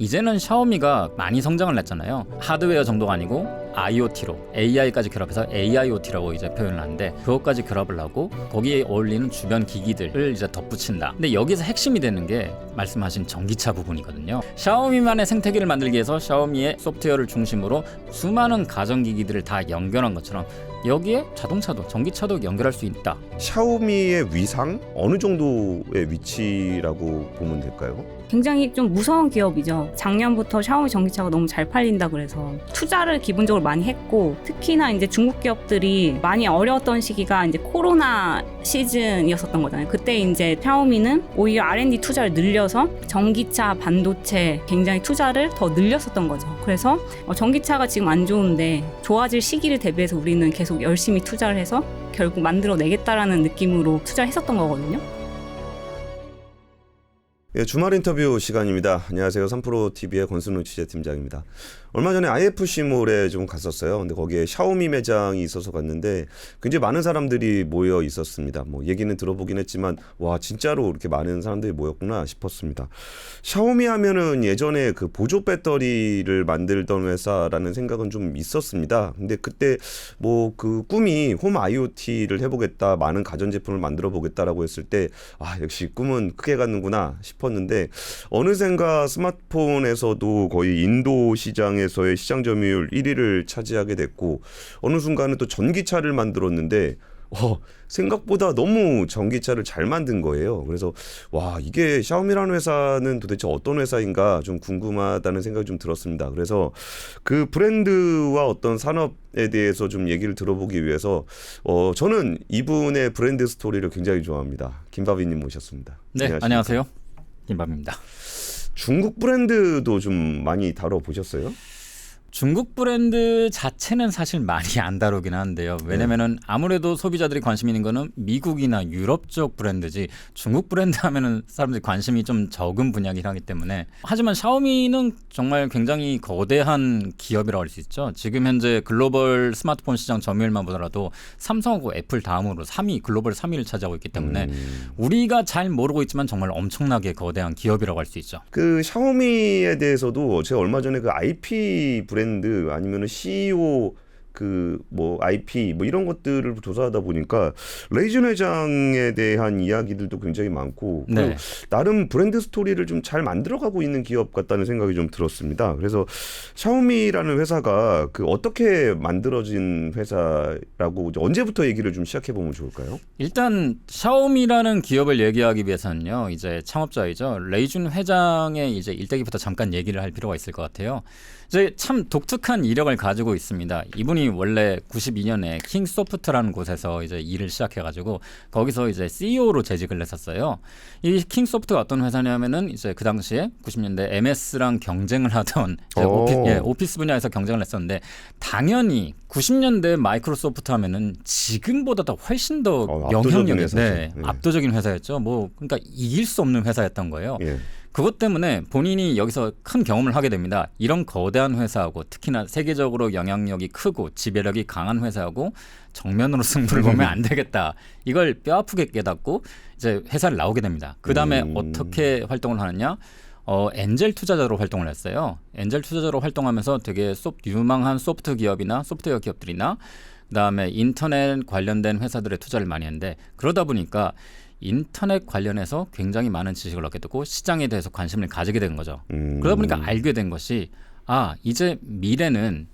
이제는 샤오미가 많이 성장을 했잖아요. 하드웨어 정도가 아니고 IoT로 AI까지 결합해서 AIoT라고 이제 표현을 하는데 그것까지 결합을 하고 거기에 어울리는 주변 기기들을 이제 덧붙인다. 근데 여기서 핵심이 되는 게 말씀하신 전기차 부분이거든요. 샤오미만의 생태계를 만들기 위해서 샤오미의 소프트웨어를 중심으로 수많은 가전기기들을 다 연결한 것처럼 여기에 자동차도 전기차도 연결할 수 있다. 샤오미의 위상 어느 정도의 위치라고 보면 될까요? 굉장히 좀 무서운 기업이죠. 작년부터 샤오미 전기차가 너무 잘 팔린다 그래서 투자를 기본적으로 많이 했고, 특히나 이제 중국 기업들이 많이 어려웠던 시기가 이제 코로나 시즌이었었던 거잖아요. 그때 이제 샤오미는 오히려 R&D 투자를 늘려서 전기차, 반도체 굉장히 투자를 더 늘렸었던 거죠. 그래서 전기차가 지금 안 좋은데 좋아질 시기를 대비해서 우리는 계속 열심히 투자를 해서 결국 만들어내겠다라는 느낌으로 투자를 했었던 거거든요. 예, 주말 인터뷰 시간입니다. 안녕하세요. 3프로TV의 권순우 취재팀장입니다. 얼마 전에 IFC몰에 좀 갔었어요. 근데 거기에 샤오미 매장이 있어서 갔는데 굉장히 많은 사람들이 모여 있었습니다. 뭐 얘기는 들어보긴 했지만 와 진짜로 이렇게 많은 사람들이 모였구나 싶었습니다. 샤오미 하면은 예전에 그 보조 배터리를 만들던 회사라는 생각은 좀 있었습니다. 근데 그때 뭐 그 꿈이 홈 IoT를 해보겠다, 많은 가전제품을 만들어 보겠다라고 했을 때 역시 꿈은 크게 갖는구나 싶었는데 어느샌가 스마트폰에서도 거의 인도 시장에서의 시장 점유율 1위를 차지하게 됐고 어느 순간은 또 전기차를 만들었는데 생각보다 너무 전기차를 잘 만든 거예요. 그래서 와 이게 샤오미라는 회사는 도대체 어떤 회사인가 좀 궁금하다는 생각이 좀 들었습니다. 그래서 그 브랜드와 어떤 산업에 대해서 좀 얘기를 들어보기 위해서 저는 이분의 브랜드 스토리를 굉장히 좋아합니다. 김바비님 모셨습니다. 네, 안녕하세요. 김밥입니다. 중국 브랜드도 좀 많이 다뤄보셨어요? 중국 브랜드 자체는 사실 많이 안 다루긴 하는데요. 왜냐면은 아무래도 소비자들이 관심 있는 거는 미국이나 유럽 쪽 브랜드지 중국 브랜드 하면은 사람들이 관심이 좀 적은 분야이긴 하기 때문에. 하지만 샤오미는 정말 굉장히 거대한 기업이라고 할 수 있죠. 지금 현재 글로벌 스마트폰 시장 점유율만 보더라도 삼성하고 애플 다음으로 3위, 글로벌 3위를 차지하고 있기 때문에 우리가 잘 모르고 있지만 정말 엄청나게 거대한 기업이라고 할 수 있죠. 그 샤오미에 대해서도 제가 얼마 전에 그 IP 브랜드 아니면은 CEO 그 뭐 IP 뭐 이런 것들을 조사하다 보니까 레이준 회장에 대한 이야기들도 굉장히 많고 네. 나름 브랜드 스토리를 좀 잘 만들어가고 있는 기업 같다는 생각이 좀 들었습니다. 그래서 샤오미라는 회사가 그 어떻게 만들어진 회사라고 언제부터 얘기를 좀 시작해 보면 좋을까요? 일단 샤오미라는 기업을 얘기하기 위해서는요, 이제 창업자이죠 레이준 회장의 이제 일대기부터 잠깐 얘기를 할 필요가 있을 것 같아요. 이제 참 독특한 이력을 가지고 있습니다. 이분이 원래 92년에 킹소프트라는 곳에서 이제 일을 시작해가지고 거기서 이제 CEO로 재직을 했었어요. 이 킹소프트가 어떤 회사냐면은 이제 그 당시에 90년대 MS랑 경쟁을 하던 오피스 분야에서 경쟁을 했었는데 당연히 90년대 마이크로소프트 하면은 지금보다 더 훨씬 더 영향력이 압도적인 회사였죠. 뭐 그러니까 이길 수 없는 회사였던 거예요. 예. 그것 때문에 본인이 여기서 큰 경험을 하게 됩니다. 이런 거대한 회사하고 특히나 세계적으로 영향력이 크고 지배력이 강한 회사하고 정면으로 승부를 보면 안 되겠다. 이걸 뼈아프게 깨닫고 이제 회사를 나오게 됩니다. 그 다음에 어떻게 활동을 하느냐? 엔젤 투자자로 활동을 했어요. 엔젤 투자자로 활동하면서 되게 유망한 소프트 기업이나 소프트웨어 기업들이나 그다음에 인터넷 관련된 회사들의 투자를 많이 했는데 그러다 보니까 인터넷 관련해서 굉장히 많은 지식을 얻게 되고 시장에 대해서 관심을 가지게 된 거죠. 그러다 보니까 알게 된 것이 이제 미래는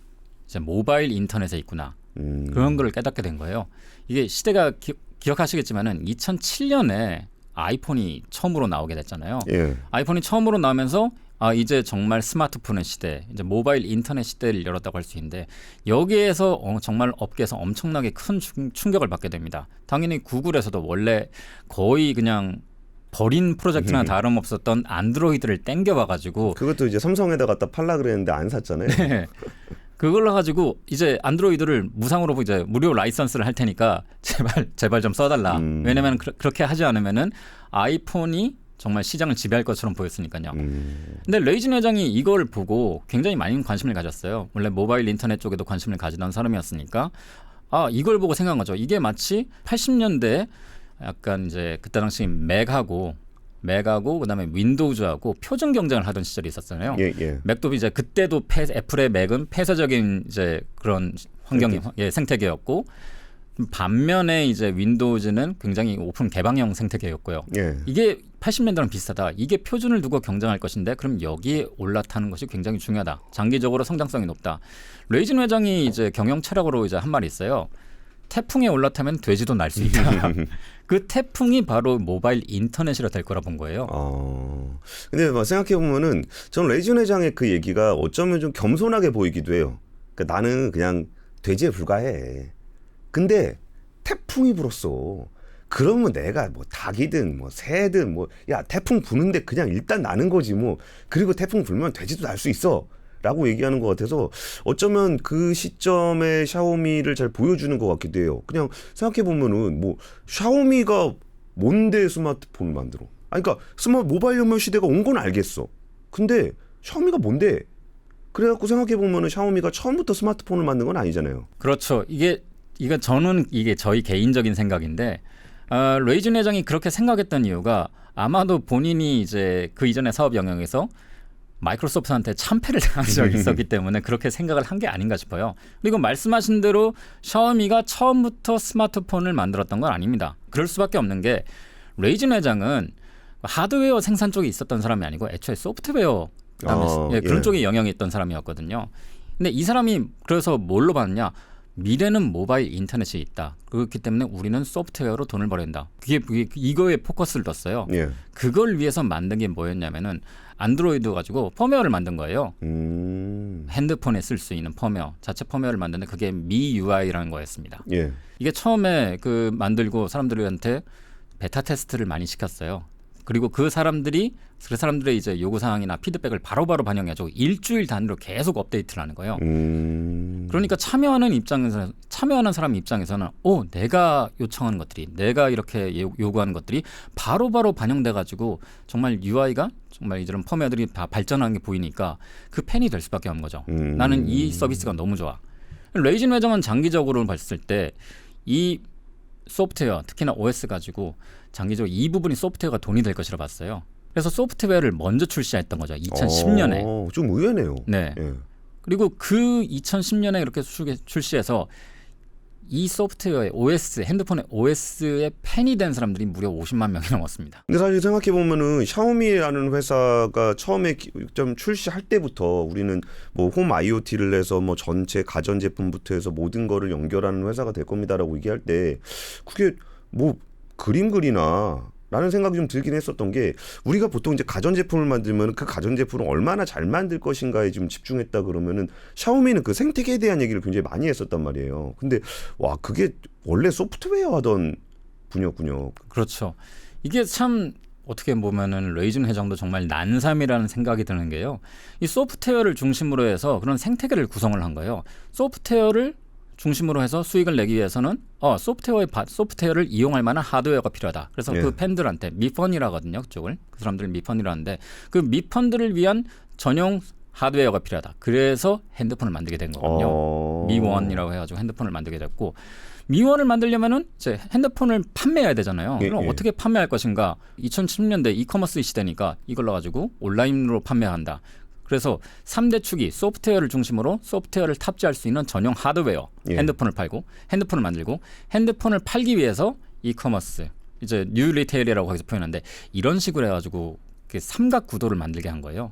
이제 모바일 인터넷에 있구나. 그런 걸 깨닫게 된 거예요. 이게 시대가 기억하시겠지만은 2007년에 아이폰이 처음으로 나오게 됐잖아요. 예. 아이폰이 처음으로 나오면서 이제 정말 스마트폰의 시대, 이제 모바일 인터넷 시대를 열었다고 할 수 있는데 여기에서 정말 업계에서 엄청나게 큰 충격을 받게 됩니다. 당연히 구글에서도 원래 거의 그냥 버린 프로젝트나 다름없었던 안드로이드를 땡겨와가지고 그것도 이제 삼성에다 갖다 팔라 그랬는데 안 샀잖아요. 네. 그걸로 가지고 이제 안드로이드를 무상으로 이제 무료 라이선스를 할 테니까 제발 좀 써달라. 왜냐하면 그렇게 하지 않으면은 아이폰이 정말 시장을 지배할 것처럼 보였으니까요. 근데 레이준 회장이 이걸 보고 굉장히 많은 관심을 가졌어요. 원래 모바일 인터넷 쪽에도 관심을 가지던 사람이었으니까 이걸 보고 생각한 거죠. 이게 마치 80년대 약간 이제 그때 당시 맥하고 맥하고 그다음에 윈도우즈하고 표준 경쟁을 하던 시절이 있었잖아요. 예, 예. 맥도 이제 그때도 애플의 맥은 폐쇄적인 이제 그런 환경이 생태계였고 반면에 이제 윈도우즈는 굉장히 오픈 개방형 생태계였고요. 예. 이게 80년대랑 비슷하다. 이게 표준을 두고 경쟁할 것인데 그럼 여기에 올라타는 것이 굉장히 중요하다. 장기적으로 성장성이 높다. 레이진 회장이 이제 경영 철학으로 이제 한 말이 있어요. 태풍에 올라타면 돼지도 날 수 있다. 그 태풍이 바로 모바일 인터넷이라 될 거라 본 거예요. 근데 막 생각해 보면은 저는 레이진 회장의 그 얘기가 어쩌면 좀 겸손하게 보이기도 해요. 그러니까 나는 그냥 돼지에 불과해. 근데 태풍이 불었어. 그러면 내가 뭐 닭이든 뭐 새든 뭐 야 태풍 부는데 그냥 일단 나는 거지 뭐. 그리고 태풍 불면 돼지도 날 수 있어. 라고 얘기하는 것 같아서 어쩌면 그 시점에 샤오미를 잘 보여주는 것 같기도 해요. 그냥 생각해 보면은 뭐 샤오미가 뭔데 스마트폰을 만들어? 아니 그러니까 모바일 혁명 시대가 온 건 알겠어. 근데 샤오미가 뭔데? 그래갖고 생각해 보면은 샤오미가 처음부터 스마트폰을 만든 건 아니잖아요. 그렇죠. 이게 저는 이게 저희 개인적인 생각인데 레이진 회장이 그렇게 생각했던 이유가 아마도 본인이 이제 그 이전의 사업 영역에서 마이크로소프트한테 참패를 당한 적이 있었기 때문에 그렇게 생각을 한 게 아닌가 싶어요. 그리고 말씀하신 대로 샤오미가 처음부터 스마트폰을 만들었던 건 아닙니다. 그럴 수밖에 없는 게 레이진 회장은 하드웨어 생산 쪽에 있었던 사람이 아니고 애초에 소프트웨어 그다음에 그런 쪽에 영향이 있던 사람이었거든요. 근데 이 사람이 그래서 뭘로 봤느냐? 미래는 모바일 인터넷이 있다. 그렇기 때문에 우리는 소프트웨어로 돈을 벌어야 된다. 그게 이거에 포커스를 뒀어요. 예. 그걸 위해서 만든 게 뭐였냐면은 안드로이드 가지고 펌웨어를 만든 거예요. 핸드폰에 쓸 수 있는 펌웨어, 자체 펌웨어를 만드는데 그게 MIUI라는 거였습니다. 예. 이게 처음에 그 만들고 사람들한테 베타 테스트를 많이 시켰어요. 그리고 그 사람들의 이제 요구 사항이나 피드백을 바로바로 반영해가지고 일주일 단위로 계속 업데이트를 하는 거예요. 그러니까 참여하는 사람 입장에서는 내가 요청하는 것들이, 내가 이렇게 요구하는 것들이 바로바로 반영돼가지고 정말 UI가 정말 이런 펌웨어들이 다 발전하는 게 보이니까 그 팬이 될 수밖에 없는 거죠. 나는 이 서비스가 너무 좋아. 레이진 회장은 장기적으로 봤을 때 이 소프트웨어, 특히나 OS 가지고 장기적으로 이 부분이 소프트웨어가 돈이 될 것이라 봤어요. 그래서 소프트웨어를 먼저 출시했던 거죠. 2010년에. 좀 의외네요. 네. 예. 그리고 그 2010년에 이렇게 출시해서 이 소프트웨어의 OS, 핸드폰의 OS의 팬이 된 사람들이 무려 50만 명이 넘었습니다. 근데 사실 생각해 보면은 샤오미라는 회사가 처음에 좀 출시할 때부터 우리는 뭐 홈 IoT를 해서 뭐 전체 가전 제품부터 해서 모든 거를 연결하는 회사가 될 겁니다라고 얘기할 때 그게 뭐 그림 그리나 라는 생각이 좀 들긴 했었던 게 우리가 보통 이제 가전제품을 만들면 그 가전제품을 얼마나 잘 만들 것인가에 좀 집중했다 그러면은 샤오미는 그 생태계에 대한 얘기를 굉장히 많이 했었단 말이에요. 근데 와 그게 원래 소프트웨어 하던 분야군요. 그렇죠. 이게 참 어떻게 보면은 레이진 회장도 정말 난삼이라는 생각이 드는 게요. 이 소프트웨어를 중심으로 해서 그런 생태계를 구성을 한 거예요. 소프트웨어를 중심으로 해서 수익을 내기 위해서는 소프트웨어를 이용할 만한 하드웨어가 필요하다. 그래서 그 팬들한테 미펀이라 하거든요. 그쪽을. 그 사람들을 미펀이라 하는데 그 미펀들을 위한 전용 하드웨어가 필요하다. 그래서 핸드폰을 만들게 된 거거든요. 미원이라고 해가지고 핸드폰을 만들게 됐고 미원을 만들려면은 이제 핸드폰을 판매해야 되잖아요. 그럼 어떻게 판매할 것인가? 2010년대 이커머스 시대니까 이걸 넣어가지고 온라인으로 판매한다. 그래서 3대 축이 소프트웨어를 중심으로 소프트웨어를 탑재할 수 있는 전용 하드웨어, 핸드폰을 팔고 핸드폰을 만들고 핸드폰을 팔기 위해서 이커머스, 이제 뉴 리테일이라고 거기서 표현하는데 이런 식으로 해가지고 삼각 구도를 만들게 한 거예요.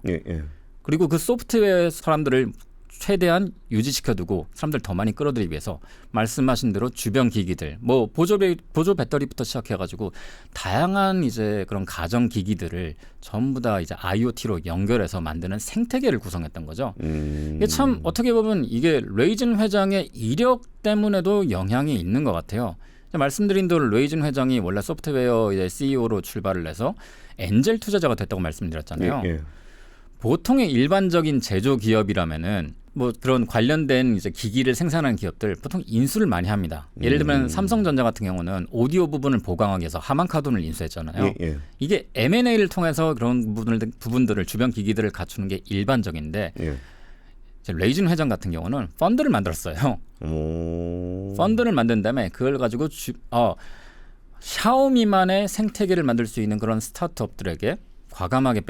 그리고 그 소프트웨어 사람들을 최대한 유지시켜두고 사람들 더 많이 끌어들이기 위해서 말씀하신 대로 주변 기기들, 뭐 보조 배터리부터 시작해가지고 다양한 이제 그런 가정 기기들을 전부 다 이제 IoT로 연결해서 만드는 생태계를 구성했던 거죠. 이게 참 어떻게 보면 이게 레이진 회장의 이력 때문에도 영향이 있는 것 같아요. 말씀드린 대로 레이진 회장이 원래 소프트웨어 이제 CEO로 출발을 해서 엔젤 투자자가 됐다고 말씀드렸잖아요. 보통의 일반적인 제조 기업이라면은 뭐 그런 관련된 이제 기기를 생산하는 기업들 보통 인수를 많이 합니다. 예를 들면 삼성전자 같은 경우는 오디오 부분을 보강하기 위해서 하만카돈을 인수했잖아요. 이게 M&A를 통해서 그런 부분들을 주변 기기들을 갖추는 게 일반적인데 이제 레이진 회장 같은 경우는 펀드를 만들었어요. 펀드를 만든 다음에 그걸 가지고 샤오미만의 생태계를 만들 수 있는 그런 스타트업들에게 과감하게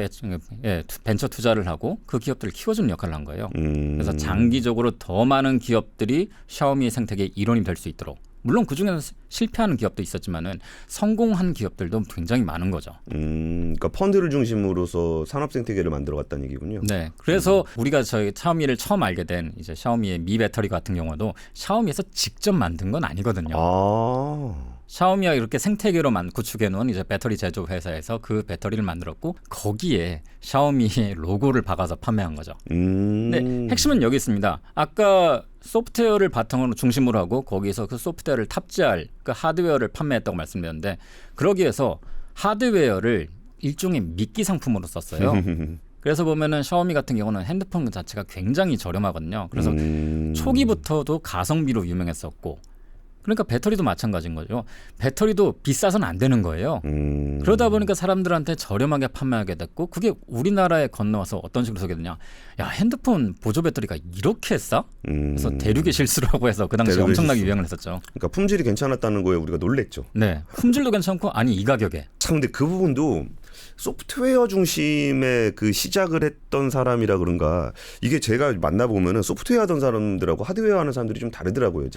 벤처 투자를 하고 그 기업들을 키워주는 역할을 한 거예요. 그래서 장기적으로 더 많은 기업들이 샤오미의 생태계의 일원이 될 수 있도록. 물론 그중에서 실패하는 기업도 있었지만은 성공한 기업들도 굉장히 많은 거죠. 그러니까 펀드를 중심으로서 산업 생태계를 만들어갔다는 얘기군요. 네, 그래서 우리가 저희 샤오미를 처음 알게 된 이제 샤오미의 미 배터리 같은 경우도 샤오미에서 직접 만든 건 아니거든요. 샤오미가 이렇게 생태계로 구축해 놓은 이제 배터리 제조 회사에서 그 배터리를 만들었고 거기에 샤오미의 로고를 박아서 판매한 거죠. 근데 핵심은 여기 있습니다. 아까 소프트웨어를 바탕으로 중심으로 하고 거기에서 그 소프트웨어를 탑재할 그 하드웨어를 판매했다고 말씀드렸는데 그러기 위해서 하드웨어를 일종의 미끼 상품으로 썼어요. 그래서 보면은 샤오미 같은 경우는 핸드폰 자체가 굉장히 저렴하거든요. 그래서 초기부터도 가성비로 유명했었고 그러니까 배터리도 마찬가지인 거죠. 배터리도 비싸서는 안 되는 거예요. 그러다 보니까 사람들한테 저렴하게 판매하게 됐고 그게 우리나라에 건너와서 어떤 식으로 소개되냐. 야 핸드폰 보조 배터리가 이렇게 싸? 그래서 대륙의 실수라고 해서 그 당시에 엄청나게 실수. 유행을 했었죠. 그러니까 품질이 괜찮았다는 거에 우리가 놀랬죠. 네, 품질도 괜찮고 아니 이 가격에. 참 근데 그 부분도 소프트웨어 중심의 그 시작을 했던 사람이라 그런가 이게 제가 만나보면은 소프트웨어 하던 사람들하고 하드웨어 하는 사람들이 좀 다르더라고요.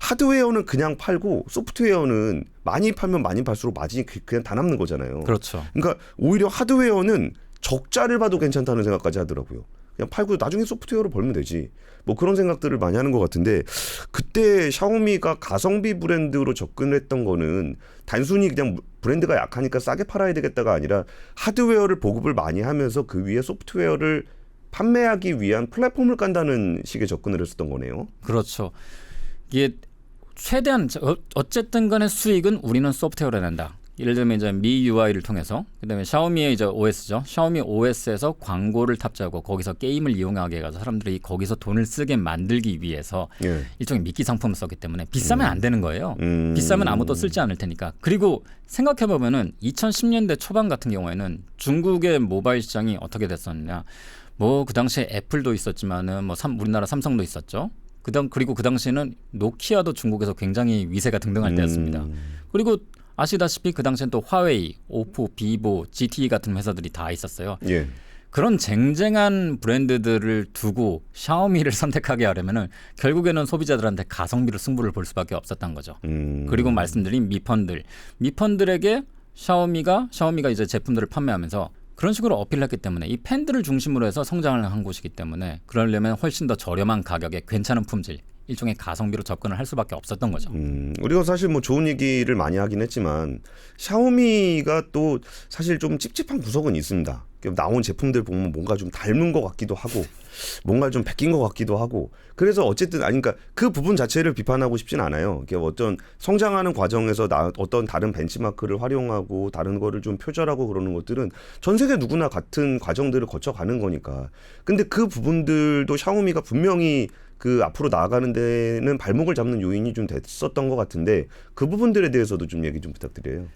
하드웨어는 그냥 팔고 소프트웨어는 많이 팔면 많이 팔수록 마진이 그냥 다 남는 거잖아요. 그렇죠. 그러니까 오히려 하드웨어는 적자를 봐도 괜찮다는 생각까지 하더라고요. 그냥 팔고 나중에 소프트웨어로 벌면 되지. 뭐 그런 생각들을 많이 하는 것 같은데 그때 샤오미가 가성비 브랜드로 접근을 했던 거는 단순히 그냥 브랜드가 약하니까 싸게 팔아야 되겠다가 아니라 하드웨어를 보급을 많이 하면서 그 위에 소프트웨어를 판매하기 위한 플랫폼을 깐다는 식의 접근을 했었던 거네요. 그렇죠. 이게 최대한 어쨌든 간에 수익은 우리는 소프트웨어로 낸다. 예를 들면 이제 MIUI를 통해서 그다음에 샤오미의 이제 OS죠. 샤오미 OS에서 광고를 탑재하고 거기서 게임을 이용하게 해서 사람들이 거기서 돈을 쓰게 만들기 위해서 일종의 미끼 상품을 썼기 때문에 비싸면 안 되는 거예요. 비싸면 아무도 쓸지 않을 테니까. 그리고 생각해 보면은 2010년대 초반 같은 경우에는 중국의 모바일 시장이 어떻게 됐었냐. 뭐 그 당시에 애플도 있었지만은 뭐 우리나라 삼성도 있었죠. 그리고 그 당시에는 노키아도 중국에서 굉장히 위세가 등등할 때였습니다. 그리고 아시다시피 그 당시엔 또 화웨이, 오포, 비보, GTE 같은 회사들이 다 있었어요. 예. 그런 쟁쟁한 브랜드들을 두고 샤오미를 선택하게 하려면은 결국에는 소비자들한테 가성비로 승부를 볼 수밖에 없었던 거죠. 그리고 말씀드린 미펀들에게 샤오미가 이제 제품들을 판매하면서 그런 식으로 어필했기 때문에 이 팬들을 중심으로 해서 성장을 한 곳이기 때문에 그러려면 훨씬 더 저렴한 가격에 괜찮은 품질, 일종의 가성비로 접근을 할 수밖에 없었던 거죠. 우리가 사실 뭐 좋은 얘기를 많이 하긴 했지만 샤오미가 또 사실 좀 찝찝한 구석은 있습니다. 나온 제품들 보면 뭔가 좀 닮은 것 같기도 하고 뭔가 좀 베낀 것 같기도 하고 그래서 어쨌든 그러니까 그 부분 자체를 비판하고 싶진 않아요. 어떤 성장하는 과정에서 어떤 다른 벤치마크를 활용하고 다른 거를 좀 표절하고 그러는 것들은 전 세계 누구나 같은 과정들을 거쳐가는 거니까. 근데 그 부분들도 샤오미가 분명히 그 앞으로 나아가는 데는 발목을 잡는 요인이 좀 됐었던 것 같은데 그 부분들에 대해서도 좀 얘기 좀 부탁드려요.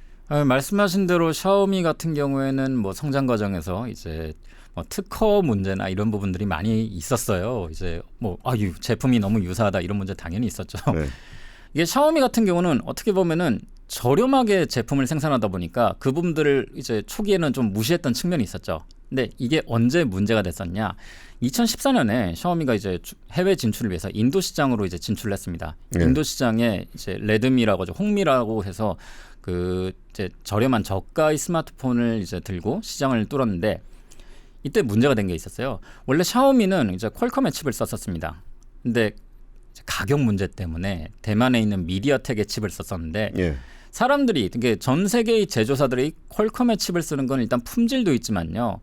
말씀하신 대로 샤오미 같은 경우에는 뭐 성장 과정에서 이제 뭐 특허 문제나 이런 부분들이 많이 있었어요. 이제 뭐 제품이 너무 유사하다 이런 문제 당연히 있었죠. 네. 이게 샤오미 같은 경우는 어떻게 보면은 저렴하게 제품을 생산하다 보니까 그 부분들을 이제 초기에는 좀 무시했던 측면이 있었죠. 근데 이게 언제 문제가 됐었냐? 2014년에 샤오미가 이제 해외 진출을 위해서 인도 시장으로 이제 진출을 했습니다. 인도 시장에 이제 레드미라고 하죠. 홍미라고 해서 그 이제 저렴한 저가의 스마트폰을 이제 들고 시장을 뚫었는데 이때 문제가 된 게 있었어요. 원래 샤오미는 이제 퀄컴의 칩을 썼었습니다. 근데 가격 문제 때문에 대만에 있는 미디어텍의 칩을 썼었는데 사람들이 이게 전 세계의 제조사들이 퀄컴의 칩을 쓰는 건 일단 품질도 있지만요.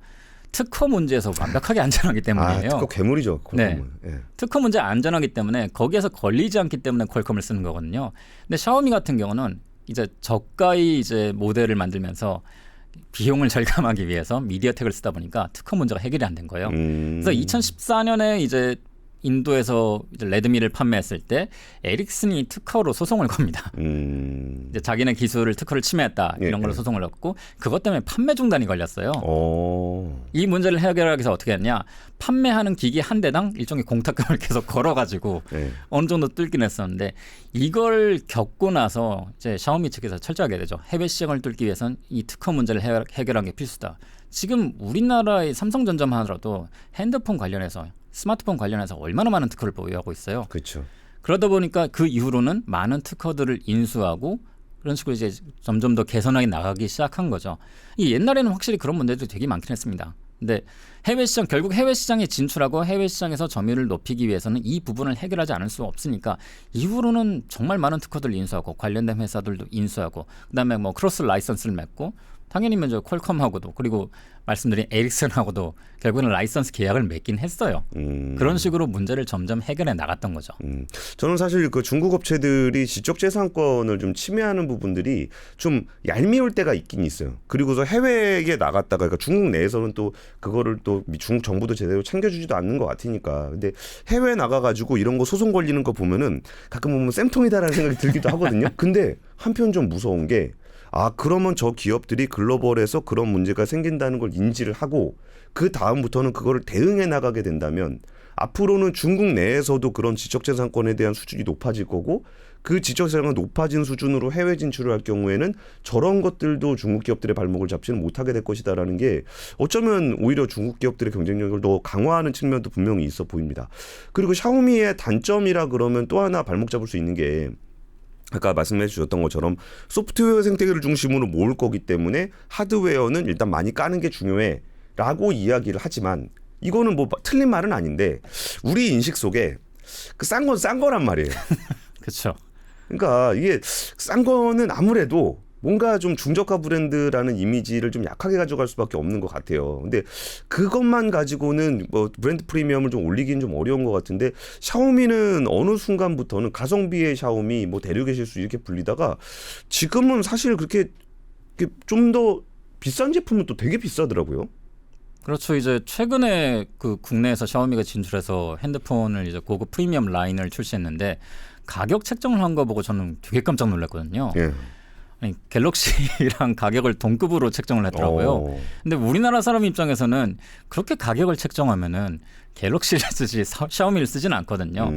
특허 문제에서 완벽하게 안전하기 때문이에요. 특허 괴물이죠. 퀄컴은. 네. 특허 문제 안전하기 때문에 거기에서 걸리지 않기 때문에 퀄컴을 쓰는 거거든요. 근데 샤오미 같은 경우는 이제 저가의 이제 모델을 만들면서 비용을 절감하기 위해서 미디어텍을 쓰다 보니까 특허 문제가 해결이 안 된 거예요. 그래서 2014년에 이제 인도에서 이제 레드미를 판매했을 때 에릭슨이 특허로 소송을 겁니다. 이제 자기네 기술을 특허를 침해했다 이런 걸로 소송을 했고 그것 때문에 판매 중단이 걸렸어요. 이 문제를 해결하기 위해서 어떻게 했냐? 판매하는 기기 한 대당 일종의 공탁금을 계속 걸어가지고 어느 정도 뚫긴 했었는데 이걸 겪고 나서 이제 샤오미 측에서 철저하게 되죠. 해외 시장을 뚫기 위해서는 이 특허 문제를 해결하는 게 필수다. 지금 우리나라의 삼성전자만 하더라도 핸드폰 관련해서 스마트폰 관련해서 얼마나 많은 특허를 보유하고 있어요. 그렇죠. 그러다 보니까 그 이후로는 많은 특허들을 인수하고 그런 식으로 이제 점점 더 개선하게 나가기 시작한 거죠. 이 옛날에는 확실히 그런 문제도 되게 많긴 했습니다. 근데 해외 시장 결국 해외 시장에 진출하고 해외 시장에서 점유율을 높이기 위해서는 이 부분을 해결하지 않을 수 없으니까 이후로는 정말 많은 특허들을 인수하고 관련된 회사들도 인수하고 그다음에 뭐 크로스 라이선스를 맺고 당연히 먼저 퀄컴하고도 그리고 말씀드린 에릭슨하고도 결국에는 라이선스 계약을 맺긴 했어요. 그런 식으로 문제를 점점 해결해 나갔던 거죠. 저는 사실 그 중국 업체들이 지적재산권을 좀 침해하는 부분들이 좀 얄미울 때가 있긴 있어요. 그리고서 해외에 나갔다가 그러니까 중국 내에서는 또 그거를 또 중국 정부도 제대로 챙겨주지도 않는 것 같으니까. 근데 해외에 나가가지고 이런 거 소송 걸리는 거 보면은 가끔 보면 쌤통이다라는 생각이 들기도 하거든요. 근데 한편 좀 무서운 게 그러면 저 기업들이 글로벌에서 그런 문제가 생긴다는 걸 인지를 하고 그 다음부터는 그거를 대응해 나가게 된다면 앞으로는 중국 내에서도 그런 지적재산권에 대한 수준이 높아질 거고 그 지적재산권 높아진 수준으로 해외 진출을 할 경우에는 저런 것들도 중국 기업들의 발목을 잡지는 못하게 될 것이다라는 게 어쩌면 오히려 중국 기업들의 경쟁력을 더 강화하는 측면도 분명히 있어 보입니다. 그리고 샤오미의 단점이라 그러면 또 하나 발목 잡을 수 있는 게 아까 말씀해 주셨던 것처럼 소프트웨어 생태계를 중심으로 모을 거기 때문에 하드웨어는 일단 많이 까는 게 중요해라고 이야기를 하지만 이거는 뭐 틀린 말은 아닌데 우리 인식 속에 그 싼 건 싼 거란 말이에요. 그렇죠. 그러니까 이게 싼 거는 아무래도 뭔가 좀 중저가 브랜드라는 이미지를 좀 약하게 가져갈 수밖에 없는 것 같아요. 근데 그것만 가지고는 뭐 브랜드 프리미엄을 좀 올리기는 좀 어려운 것 같은데 샤오미는 어느 순간부터는 가성비의 샤오미, 뭐 대륙의 실수 이렇게 불리다가 지금은 사실 그렇게 좀 더 비싼 제품은 또 되게 비싸더라고요. 그렇죠. 이제 최근에 그 국내에서 샤오미가 진출해서 핸드폰을 이제 고급 프리미엄 라인을 출시했는데 가격 책정을 한 거 보고 저는 되게 깜짝 놀랐거든요. 예. 아니, 갤럭시랑 가격을 동급으로 책정을 했더라고요. 근데 우리나라 사람 입장에서는 그렇게 가격을 책정하면은 갤럭시를 쓰지 샤오미를 쓰진 않거든요.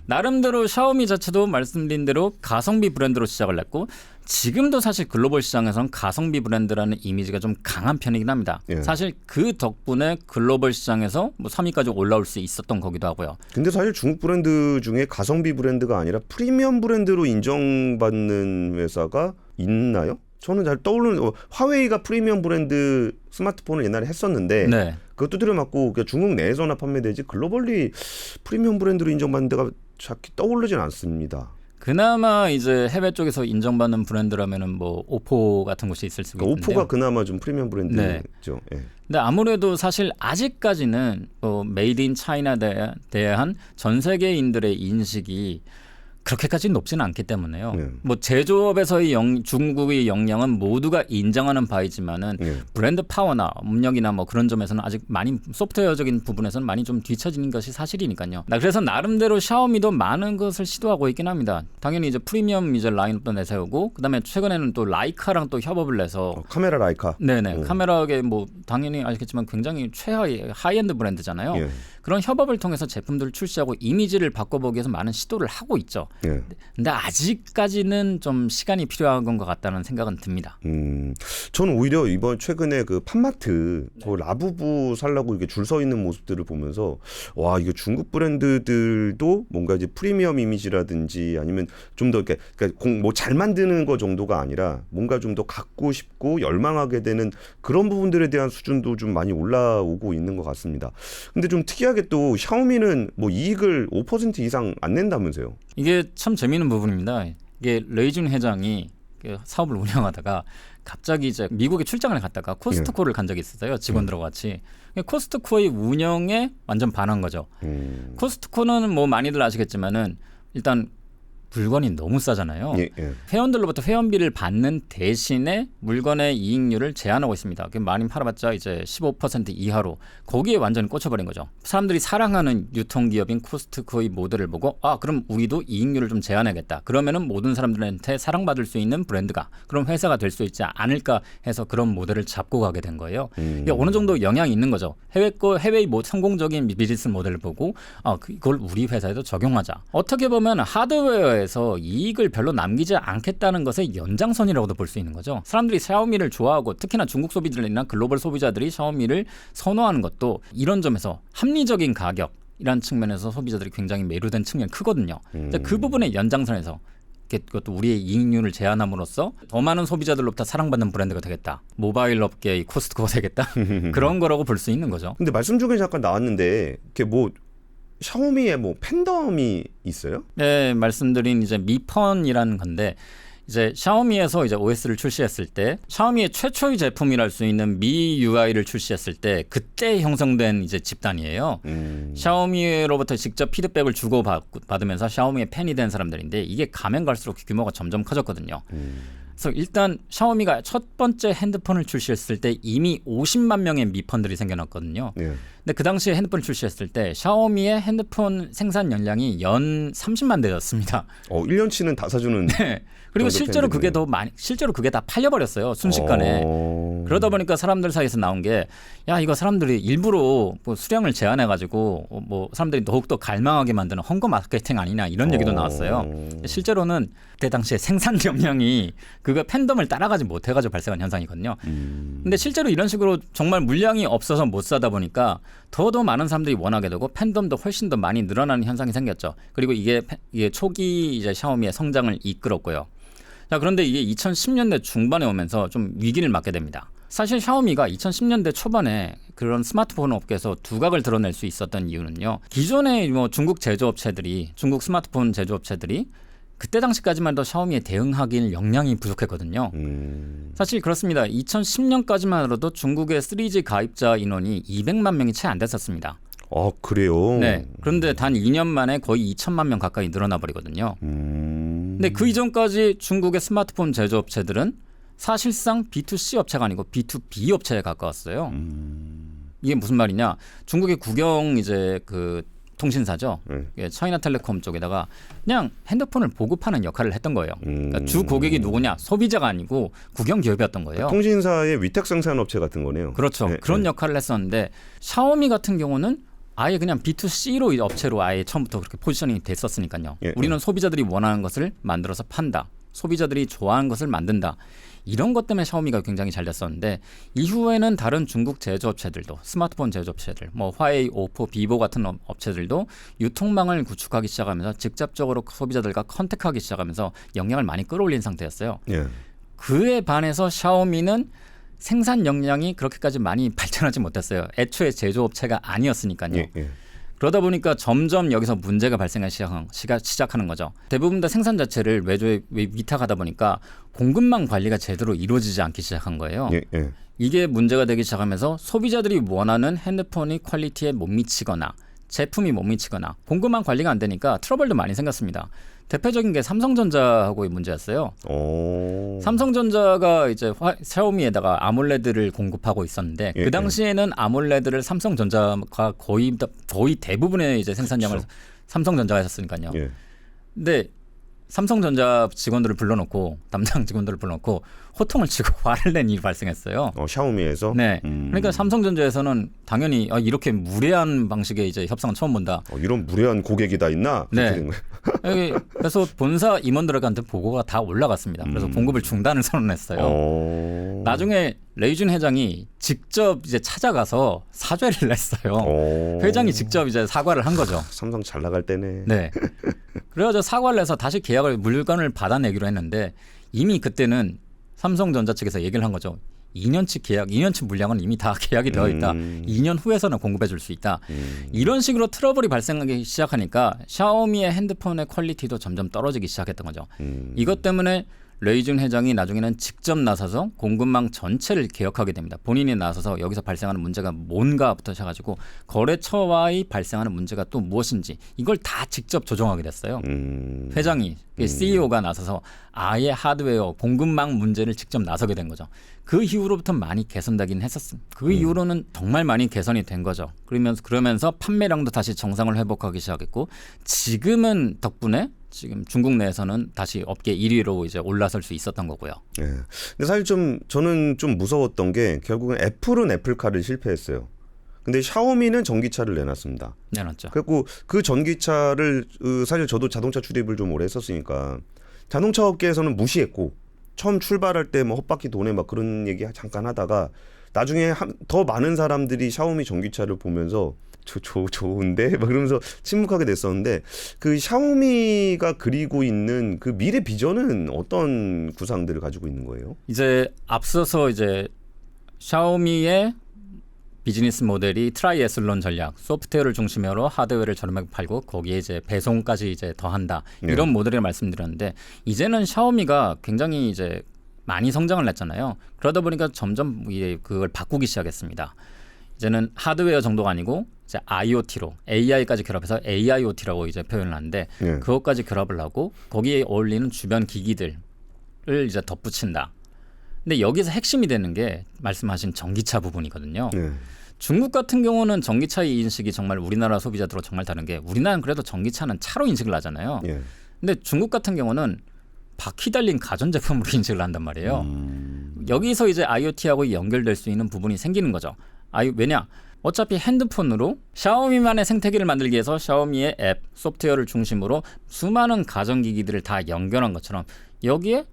나름대로 샤오미 자체도 말씀드린 대로 가성비 브랜드로 시작을 했고 지금도 사실 글로벌 시장에서는 가성비 브랜드라는 이미지가 좀 강한 편이긴 합니다. 예. 사실 그 덕분에 글로벌 시장에서 뭐 3위까지 올라올 수 있었던 거기도 하고요. 근데 사실 중국 브랜드 중에 가성비 브랜드가 아니라 프리미엄 브랜드로 인정받는 회사가 있나요? 저는 잘 떠오르는 화웨이가 프리미엄 브랜드 스마트폰을 옛날에 했었는데 네. 그것도 들여맞고 중국 내에서나 판매되지 글로벌리 프리미엄 브랜드로 인정받는 데가 자꾸 떠오르진 않습니다. 그나마 이제 해외 쪽에서 인정받는 브랜드라면은 뭐 오포 같은 곳이 있을 수가 있는데요. 오포가 그나마 좀 프리미엄 브랜드죠. 예. 근데 아무래도 사실 아직까지는 메이드 인 차이나에 대한 전 세계인들의 인식이 그렇게까지 높지는 않기 때문에요. 뭐 제조업에서의 중국의 역량은 모두가 인정하는 바이지만은 브랜드 파워나 업력이나 뭐 그런 점에서는 아직 많이 소프트웨어적인 부분에서는 많이 좀 뒤처지는 것이 사실이니까요. 그래서 나름대로 샤오미도 많은 것을 시도하고 있긴 합니다. 당연히 이제 프리미엄 이제 라인업도 내세우고 그다음에 최근에는 또 라이카랑 또 협업을 해서 카메라 라이카. 네네. 카메라계 뭐 당연히 아시겠지만 굉장히 최하의 하이엔드 브랜드잖아요. 예. 그런 협업을 통해서 제품들을 출시하고 이미지를 바꿔보기 위해서 많은 시도를 하고 있죠. 예. 근데 아직까지는 좀 시간이 필요한 것 같다는 생각은 듭니다. 저는 오히려 이번 최근에 그 팜마트 라부부 살라고 이렇게 줄 서 있는 모습들을 보면서 와 이게 중국 브랜드들도 뭔가 이제 프리미엄 이미지라든지 아니면 좀 더 그러니까 뭐 잘 만드는 거 정도가 아니라 뭔가 좀 더 갖고 싶고 열망하게 되는 그런 부분들에 대한 수준도 좀 많이 올라오고 있는 것 같습니다. 근데 좀 특이하게 또 샤오미는 뭐 이익을 5% 이상 안 낸다면서요? 이게 참 재미있는 부분입니다. 이게 레이준 회장이 사업을 운영하다가 갑자기 이제 미국에 출장을 갔다가 코스트코를 간 적이 있었어요. 직원들과 같이. 코스트코의 운영에 완전 반한 거죠. 코스트코는 뭐 많이들 아시겠지만은 일단 물건이 너무 싸잖아요. 예, 예. 회원들로부터 회원비를 받는 대신에 물건의 이익률을 제한하고 있습니다. 많이 팔아봤자 이제 15% 이하로 거기에 완전히 꽂혀버린 거죠. 사람들이 사랑하는 유통기업인 코스트코의 모델을 보고 그럼 우리도 이익률을 좀 제한하겠다. 그러면은 모든 사람들한테 사랑받을 수 있는 브랜드가 그런 회사가 될 수 있지 않을까 해서 그런 모델을 잡고 가게 된 거예요. 이게 어느 정도 영향이 있는 거죠. 해외의 성공적인 비즈니스 모델을 보고 그걸 우리 회사에도 적용하자. 어떻게 보면 하드웨어에서 이익을 별로 남기지 않겠다는 것의 연장선이라고도 볼 수 있는 거죠. 사람들이 샤오미를 좋아하고 특히나 중국 소비자들이나 글로벌 소비자들이 샤오미를 선호하는 것도 이런 점에서 합리적인 가격이라는 측면에서 소비자들이 굉장히 매료된 측면이 크거든요. 그 부분의 연장선에서 그것도 우리의 이익률을 제한함으로써 더 많은 소비자들로부터 사랑받는 브랜드가 되겠다. 모바일 업계의 코스트코가 되겠다. 그런 거라고 볼 수 있는 거죠. 근데 말씀 중에 잠깐 나왔는데 이게 뭐 샤오미의 뭐 팬덤이 있어요? 네, 말씀드린 이제 미펀이라는 건데 이제 샤오미에서 이제 OS를 출시했을 때 샤오미의 최초의 제품이랄 수 있는 미 UI를 출시했을 때 그때 형성된 이제 집단이에요. 샤오미로부터 직접 피드백을 주고 받으면서 샤오미의 팬이 된 사람들인데 이게 가면 갈수록 규모가 점점 커졌거든요. 그래서 일단 샤오미가 첫 번째 핸드폰을 출시했을 때 이미 50만 명의 미펀들이 생겨났거든요. 예. 근데 그 당시에 핸드폰을 출시했을 때 샤오미의 핸드폰 생산 연량이 연 30만 대였습니다. 1년치는 다 사주는. 네. 그리고 실제로 그게 더 많이, 실제로 그게 다 팔려버렸어요. 순식간에. 그러다 보니까 사람들 사이에서 나온 게, 야, 이거 사람들이 일부러 뭐 수량을 제한해가지고 뭐 사람들이 더욱더 갈망하게 만드는 헝거 마케팅 아니냐 이런 얘기도 나왔어요. 실제로는 그때 당시에 생산 역량이 그거 팬덤을 따라가지 못해가지고 발생한 현상이거든요. 근데 실제로 이런 식으로 정말 물량이 없어서 못 사다 보니까 더 많은 사람들이 원하게 되고 팬덤도 훨씬 더 많이 늘어나는 현상이 생겼죠. 그리고 이게 초기 이제 샤오미의 성장을 이끌었고요. 자, 그런데 이게 2010년대 중반에 오면서 좀 위기를 맞게 됩니다. 사실 샤오미가 2010년대 초반에 그런 스마트폰 업계에서 두각을 드러낼 수 있었던 이유는요. 기존의 뭐 중국 제조업체들이, 중국 스마트폰 제조업체들이 그때 당시까지만 해도 샤오미에 대응하기는 역량이 부족했거든요. 사실 그렇습니다. 2010년까지만 해도 중국의 3G 가입자 인원이 200만 명이 채 안 됐었습니다. 그래요? 네. 그런데 단 2년 만에 거의 2천만 명 가까이 늘어나 버리거든요. 근데 그 이전까지 중국의 스마트폰 제조업체들은 사실상 B2C 업체가 아니고 B2B 업체에 가까웠어요. 이게 무슨 말이냐? 중국의 국영 이제 그 통신사죠. 차이나텔레콤 쪽에다가 그냥 핸드폰을 보급하는 역할을 했던 거예요. 그러니까 주 고객이 누구냐? 소비자가 아니고 국영 기업이었던 거예요. 통신사의 위탁 생산 업체 같은 거네요. 그렇죠. 네, 그런 역할을 했었는데 샤오미 같은 경우는 아예 그냥 B2C로 업체로 아예 처음부터 그렇게 포지셔닝이 됐었으니까요. 우리는 소비자들이 원하는 것을 만들어서 판다. 소비자들이 좋아하는 것을 만든다. 이런 것 때문에 샤오미가 굉장히 잘 됐었는데 이후에는 다른 중국 제조업체들도 스마트폰 제조업체들 뭐 화웨이, 오포, 비보 같은 업체들도 유통망을 구축하기 시작하면서 직접적으로 소비자들과 컨택하기 시작하면서 역량을 많이 끌어올린 상태였어요. 예. 그에 반해서 샤오미는 생산 역량이 그렇게까지 많이 발전하지 못했어요. 애초에 제조업체가 아니었으니까요. 예. 그러다 보니까 점점 여기서 문제가 발생하기 시작하는 거죠. 대부분 다 생산 자체를 외조에 위탁하다 보니까 공급망 관리가 제대로 이루어지지 않기 시작한 거예요. 예. 이게 문제가 되기 시작하면서 소비자들이 원하는 핸드폰이 퀄리티에 못 미치거나 제품이 못 미치거나 공급망 관리가 안 되니까 트러블도 많이 생겼습니다. 대표적인 게 삼성전자하고의 문제였어요. 삼성전자가 이제 샤오미에다가 아몰레드를 공급하고 있었는데 그 당시에는 아몰레드를 삼성전자가 거의 대부분의 이제 생산량을 삼성전자가 했었으니까요. 근데 삼성전자 직원들을 불러놓고 담당 직원들을 불러놓고 호통을 치고 화를 낸 일이 발생했어요. 샤오미에서? 네. 그러니까 삼성전자에서는 당연히 이렇게 무례한 방식의 이제 협상은 처음 본다. 이런 무례한 고객이 다 있나? 네. 그래서 본사 임원들한테 보고가 다 올라갔습니다. 그래서 공급을 중단을 선언했어요. 나중에 레이준 회장이 직접 이제 찾아가서 사죄를 했어요. 회장이 직접 이제 사과를 한 거죠. 삼성 잘 나갈 때네. 네. 그래가지고 사과를 해서 다시 물건을 받아내기로 했는데 이미 그때는 삼성전자 측에서 얘기를 한 거죠. 2년치 물량은 이미 다 계약이 되어 있다. 2년 후에서는 공급해 줄 수 있다. 이런 식으로 트러블이 발생하기 시작하니까 샤오미의 핸드폰의 퀄리티도 점점 떨어지기 시작했던 거죠. 이것 때문에 레이준 회장이 나중에는 직접 나서서 공급망 전체를 개혁하게 됩니다. 본인이 나서서 여기서 발생하는 문제가 뭔가부터 시작해가지고 거래처와의 발생하는 문제가 또 무엇인지 이걸 다 직접 조정하게 됐어요. 회장이 CEO가 나서서 아예 하드웨어 공급망 문제를 직접 나서게 된 거죠. 그 이후로부터 많이 개선되긴 했었습니다. 그 이후로는 정말 많이 개선이 된 거죠. 그러면서 판매량도 다시 정상을 회복하기 시작했고 지금은 덕분에 지금 중국 내에서는 다시 업계 1위로 이제 올라설 수 있었던 거고요. 예. 근데 사실 저는 좀 무서웠던 게 결국은 애플은 애플카를 실패했어요. 근데 샤오미는 전기차를 내놨습니다. 내놨죠. 그리고 그 전기차를 사실 저도 자동차 출입을 좀 오래 했었으니까 자동차 업계에서는 무시했고 처음 출발할 때 뭐 헛바퀴 도네 막 그런 얘기 잠깐 하다가 나중에 더 많은 사람들이 샤오미 전기차를 보면서 좋은데 막 그러면서 침묵하게 됐었는데 그 샤오미가 그리고 있는 그 미래 비전은 어떤 구상들을 가지고 있는 거예요? 이제 앞서서 이제 샤오미의 비즈니스 모델이 트라이애슬론 전략, 소프트웨어를 중심으로 하드웨어를 저렴하게 팔고 거기에 이제 배송까지 이제 더한다 이런 모델을 말씀드렸는데 이제는 샤오미가 굉장히 이제 많이 성장을 했잖아요. 그러다 보니까 점점 그걸 바꾸기 시작했습니다. 이제는 하드웨어 정도가 아니고 이제 IoT로 AI까지 결합해서 AIoT라고 이제 표현을 하는데 그것까지 결합을 하고 거기에 어울리는 주변 기기들을 이제 덧붙인다. 근데 여기서 핵심이 되는 게 말씀하신 전기차 부분이거든요. 중국 같은 경우는 전기차의 인식이 정말 우리나라 소비자들과 정말 다른 게 우리나라는 그래도 전기차는 차로 인식을 하잖아요. 근데 중국 같은 경우는 바퀴 달린 가전제품으로 인식을 한단 말이에요. 여기서 이제 IoT하고 연결될 수 있는 부분이 생기는 거죠. 왜냐? 어차피 핸드폰으로 샤오미만의 생태계를 만들기 위해서 샤오미의 앱, 소프트웨어를 중심으로 수많은 가전기기들을 다 연결한 것처럼 여기에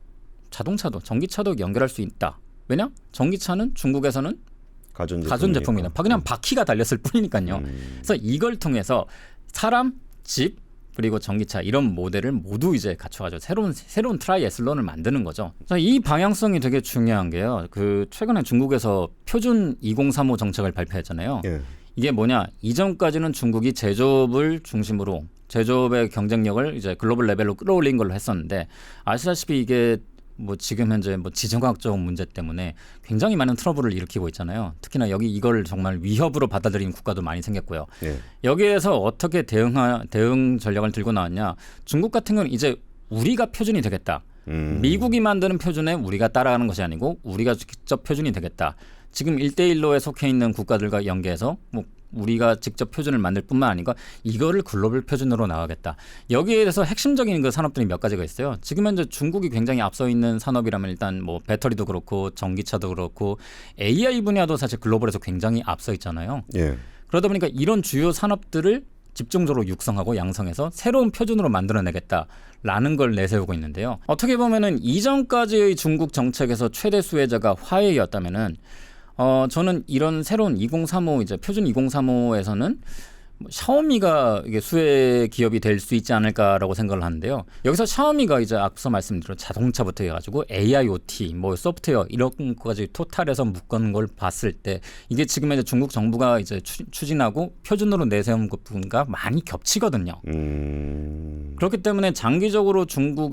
자동차도 전기차도 연결할 수 있다. 왜냐? 전기차는 중국에서는 가전제품이다. 그냥 바퀴가 달렸을 뿐이니까요. 그래서 이걸 통해서 사람, 집, 그리고 전기차 이런 모델을 모두 이제 갖춰가지고 새로운 트라이애슬론을 만드는 거죠. 이 방향성이 되게 중요한 게요. 그 최근에 중국에서 표준 2035 정책을 발표했잖아요. 이게 뭐냐? 이전까지는 중국이 제조업을 중심으로 제조업의 경쟁력을 이제 글로벌 레벨로 끌어올린 걸로 했었는데 아시다시피 이게 뭐 지금 현재 뭐 지정학적 문제 때문에 굉장히 많은 트러블을 일으키고 있잖아요. 특히나 여기 이걸 정말 위협으로 받아들이는 국가도 많이 생겼고요. 여기에서 어떻게 대응 전략을 들고 나왔냐? 중국 같은 경우는 이제 우리가 표준이 되겠다. 미국이 만드는 표준에 우리가 따라가는 것이 아니고 우리가 직접 표준이 되겠다. 지금 1대1로에 속해 있는 국가들과 연계해서 뭐 우리가 직접 표준을 만들 뿐만 아니라 이거를 글로벌 표준으로 나가겠다. 여기에 대해서 핵심적인 그 산업들이 몇 가지가 있어요. 지금 현재 중국이 굉장히 앞서 있는 산업이라면 일단 뭐 배터리도 그렇고 전기차도 그렇고 AI 분야도 사실 글로벌에서 굉장히 앞서 있잖아요. 그러다 보니까 이런 주요 산업들을 집중적으로 육성하고 양성해서 새로운 표준으로 만들어내겠다라는 걸 내세우고 있는데요. 어떻게 보면은 이전까지의 중국 정책에서 최대 수혜자가 화웨이였다면은 저는 이런 새로운 2035 이제 표준 2035에서는 샤오미가 이게 수혜 기업이 될 수 있지 않을까라고 생각을 하는데요. 여기서 샤오미가 이제 앞서 말씀드린 자동차부터 해가지고 AIoT, 뭐 소프트웨어 이런 것까지 토탈해서 묶은 걸 봤을 때 이게 지금 이제 중국 정부가 이제 추진하고 표준으로 내세운 부분과 많이 겹치거든요. 그렇기 때문에 장기적으로 중국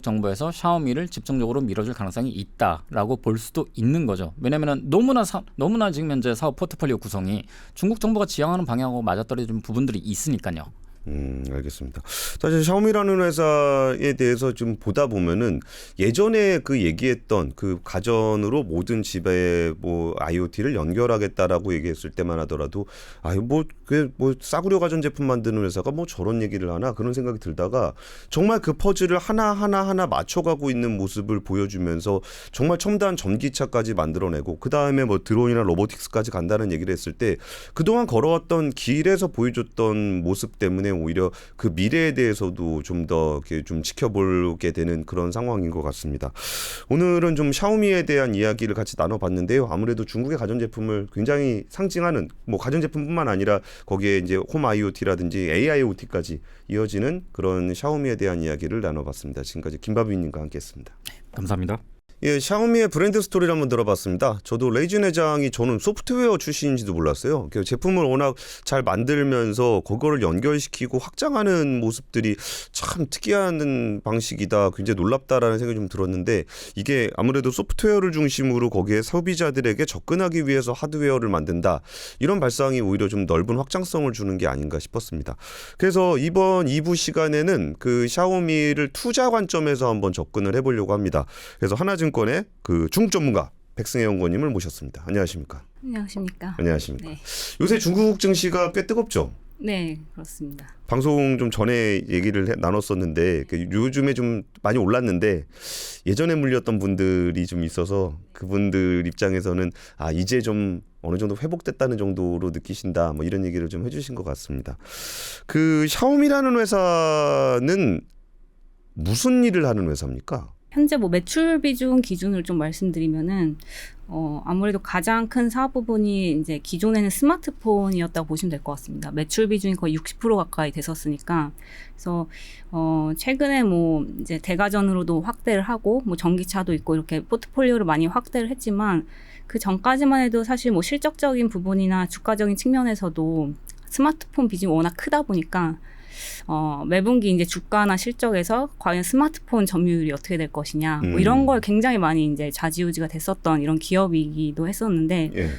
정부에서 샤오미를 집중적으로 밀어줄 가능성이 있다라고 볼 수도 있는 거죠. 왜냐하면 너무나 지금 현재 사업 포트폴리오 구성이 중국 정부가 지향하는 방향하고 맞아떨어지는 부분들이 있으니까요. 알겠습니다. 사실 샤오미라는 회사에 대해서 좀 보다 보면은 예전에 그 얘기했던 그 가전으로 모든 집에 뭐 IoT를 연결하겠다라고 얘기했을 때만 하더라도 뭐 싸구려 가전 제품 만드는 회사가 뭐 저런 얘기를 하나 그런 생각이 들다가 정말 그 퍼즐을 하나 맞춰가고 있는 모습을 보여주면서 정말 첨단 전기차까지 만들어내고 그 다음에 뭐 드론이나 로보틱스까지 간다는 얘기를 했을 때 그동안 걸어왔던 길에서 보여줬던 모습 때문에 오히려 그 미래에 대해서도 좀 더 좀 지켜보게 되는 그런 상황인 것 같습니다. 오늘은 좀 샤오미에 대한 이야기를 같이 나눠봤는데요. 아무래도 중국의 가전제품을 굉장히 상징하는 뭐 가전제품뿐만 아니라 거기에 이제 홈 IoT라든지 AIoT까지 이어지는 그런 샤오미에 대한 이야기를 나눠봤습니다. 지금까지 김바비님과 함께했습니다. 감사합니다. 예, 샤오미의 브랜드 스토리를 한번 들어봤습니다. 저도 레이진 회장이 저는 소프트웨어 출신인지도 몰랐어요. 그 제품을 워낙 잘 만들면서 그거를 연결시키고 확장하는 모습들이 참 특이한 방식이다. 굉장히 놀랍다라는 생각이 좀 들었는데 이게 아무래도 소프트웨어를 중심으로 거기에 소비자들에게 접근하기 위해서 하드웨어를 만든다. 이런 발상이 오히려 좀 넓은 확장성을 주는 게 아닌가 싶었습니다. 그래서 이번 2부 시간에는 그 샤오미를 투자 관점에서 한번 접근을 해보려고 합니다. 그래서 하나증권의 그 중국 전문가 백승혜 연구원님을 모셨습니다. 안녕하십니까? 안녕하십니까? 안녕하십니까? 네. 요새 중국 증시가 꽤 뜨겁죠? 네, 그렇습니다. 방송 좀 전에 얘기를 나눴었는데 요즘에 좀 많이 올랐는데 예전에 물렸던 분들이 좀 있어서 그분들 입장에서는 아 이제 좀 어느 정도 회복됐다는 정도로 느끼신다 뭐 이런 얘기를 좀 해주신 것 같습니다. 그 샤오미라는 회사는 무슨 일을 하는 회사입니까? 현재 뭐 매출 비중 기준을 좀 말씀드리면은 아무래도 가장 큰 사업 부분이 이제 기존에는 스마트폰이었다고 보시면 될 것 같습니다. 매출 비중이 거의 60% 가까이 됐었으니까 그래서 최근에 뭐 이제 대가전으로도 확대를 하고 뭐 전기차도 있고 이렇게 포트폴리오를 많이 확대를 했지만 그 전까지만 해도 사실 뭐 실적적인 부분이나 주가적인 측면에서도 스마트폰 비중이 워낙 크다 보니까 매분기 이제 주가나 실적에서 과연 스마트폰 점유율이 어떻게 될 것이냐 뭐 이런 걸 굉장히 많이 이제 좌지우지가 됐었던 이런 기업이기도 했었는데 예.